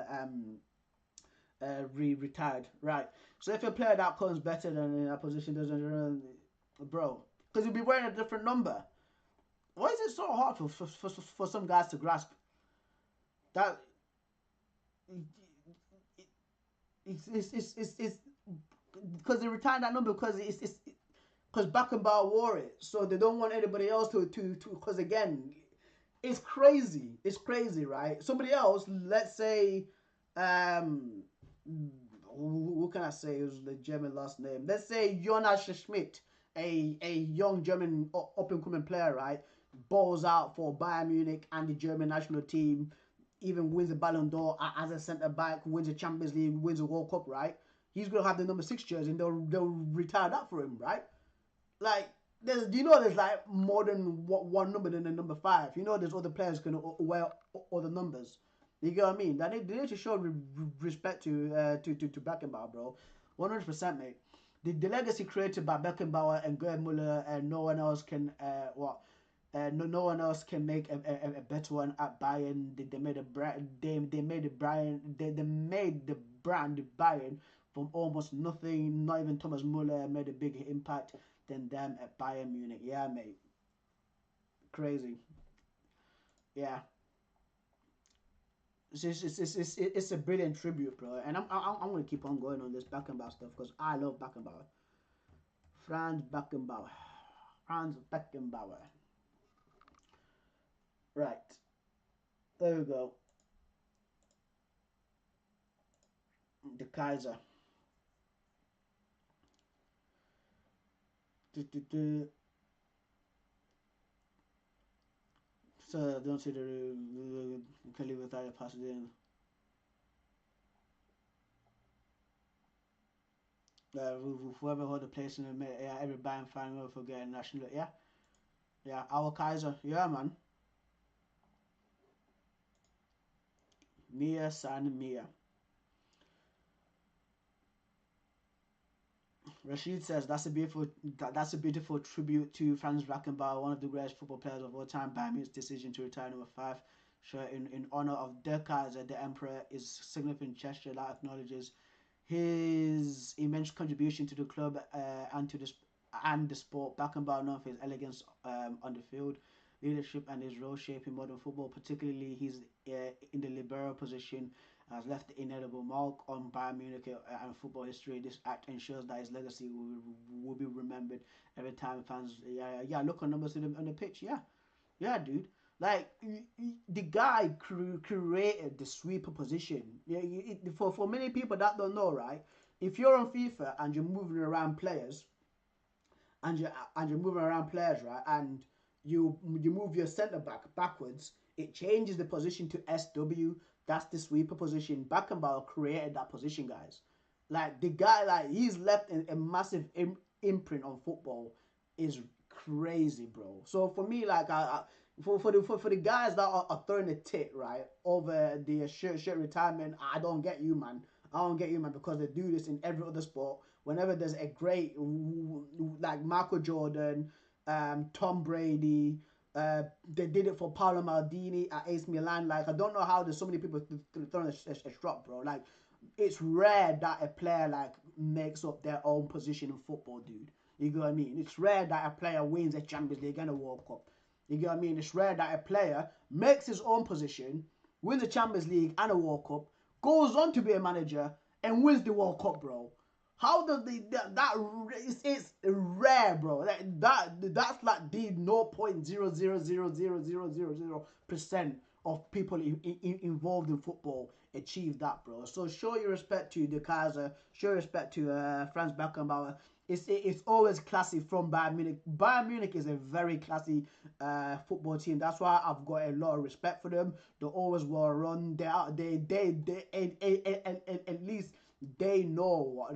A: retired, right? So if a player that comes better than in that position doesn't, bro, because you'll be wearing a different number. Why is it so hard for some guys to grasp that? It's because they retired that number because because Beckenbauer wore it, so they don't want anybody else to because again, it's crazy. It's crazy, right? Somebody else, let's say, what can I say? It was the German last name. Let's say Jonas Schmidt, a young German up and coming player, right? Balls out for Bayern Munich and the German national team. Even wins a Ballon d'Or as a centre back, wins a Champions League, wins a World Cup, right? He's gonna have the number 6 jersey, and they'll retire that for him, right? Like there's like more than one number than the number 5. There's other players gonna wear other numbers. You get what I mean? That they need to show respect to Beckenbauer, bro. 100%, mate. The legacy created by Beckenbauer and Gerd Müller, and no one else can no one else can make a better one at Bayern. They made the brand Bayern from almost nothing. Not even Thomas Müller made a bigger impact than them at Bayern Munich. Yeah, mate. Crazy. Yeah. It's a brilliant tribute, bro. And I'm gonna keep on going on this Beckenbauer stuff because I love Beckenbauer. Franz Beckenbauer. Right. There we go. The Kaiser. So don't see the can leave without a pass it in. Whoever hold the place in the every Bayern fan will forget national. Yeah, our Kaiser. Yeah, man. Mia San Mia. Rashid says that's a beautiful tribute to Franz Beckenbauer, one of the greatest football players of all time. Bayern Munich's decision to retire number 5 shirt in honor of Der Kaiser, the Emperor, is a significant gesture that acknowledges his immense contribution to the club and the sport. Beckenbauer, known for his elegance on the field, leadership, and his role shaping modern football, particularly his in the libero position has left the indelible mark on Bayern Munich and football history. This act ensures that his legacy will be remembered every time fans look on numbers on the pitch. Yeah, dude. Like the guy created the sweeper position. Yeah, for many people that don't know, right? If you're on FIFA and you're moving around players, you're moving around players, right? And you move your centre back backwards, it changes the position to SW. That's the sweeper position. Beckenbauer created that position, guys. Like the guy, like he's left a massive imprint on football. Is crazy, bro. So for me, like for the guys that are throwing a tit right over the shirt retirement, I don't get you, man. I don't get you, man, because they do this in every other sport. Whenever there's a great, like Michael Jordan, Tom Brady, they did it for Paolo Maldini at AC Milan. Like, I don't know how there's so many people throwing a strop, bro. Like, it's rare that a player, like, makes up their own position in football, dude. You get what I mean? It's rare that a player wins a Champions League and a World Cup. You get what I mean? It's rare that a player makes his own position, wins a Champions League and a World Cup, goes on to be a manager, and wins the World Cup, bro. How does it's rare, bro. That's like the 0.0000000% of people involved in football achieve that, bro. So show your respect to De Kaiser, show your respect to Franz Beckenbauer. It's always classy from Bayern Munich. Bayern Munich is a very classy football team. That's why I've got a lot of respect for them. They're always well run. At least they know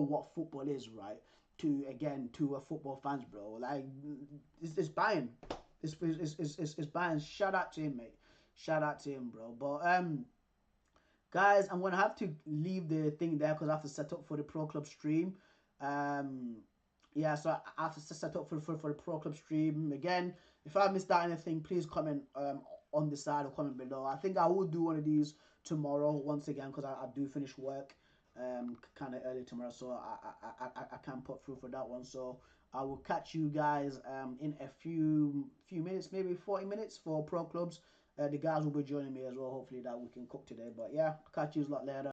A: what football is, right? To a football fans, bro. Like it's Bayern. It's Bayern. Shout out to him, mate. Shout out to him, bro. But guys, I'm gonna have to leave the thing there because I have to set up for the Pro Club stream. So I have to set up for the Pro Club stream again. If I missed out anything, please comment on the side or comment below. I think I will do one of these tomorrow once again because I do finish work kind of early tomorrow, so I can't put through for that one. So I will catch you guys in a few minutes, maybe 40 minutes for Pro Clubs. The guys will be joining me as well. Hopefully that we can cook today. But yeah, catch you a lot later.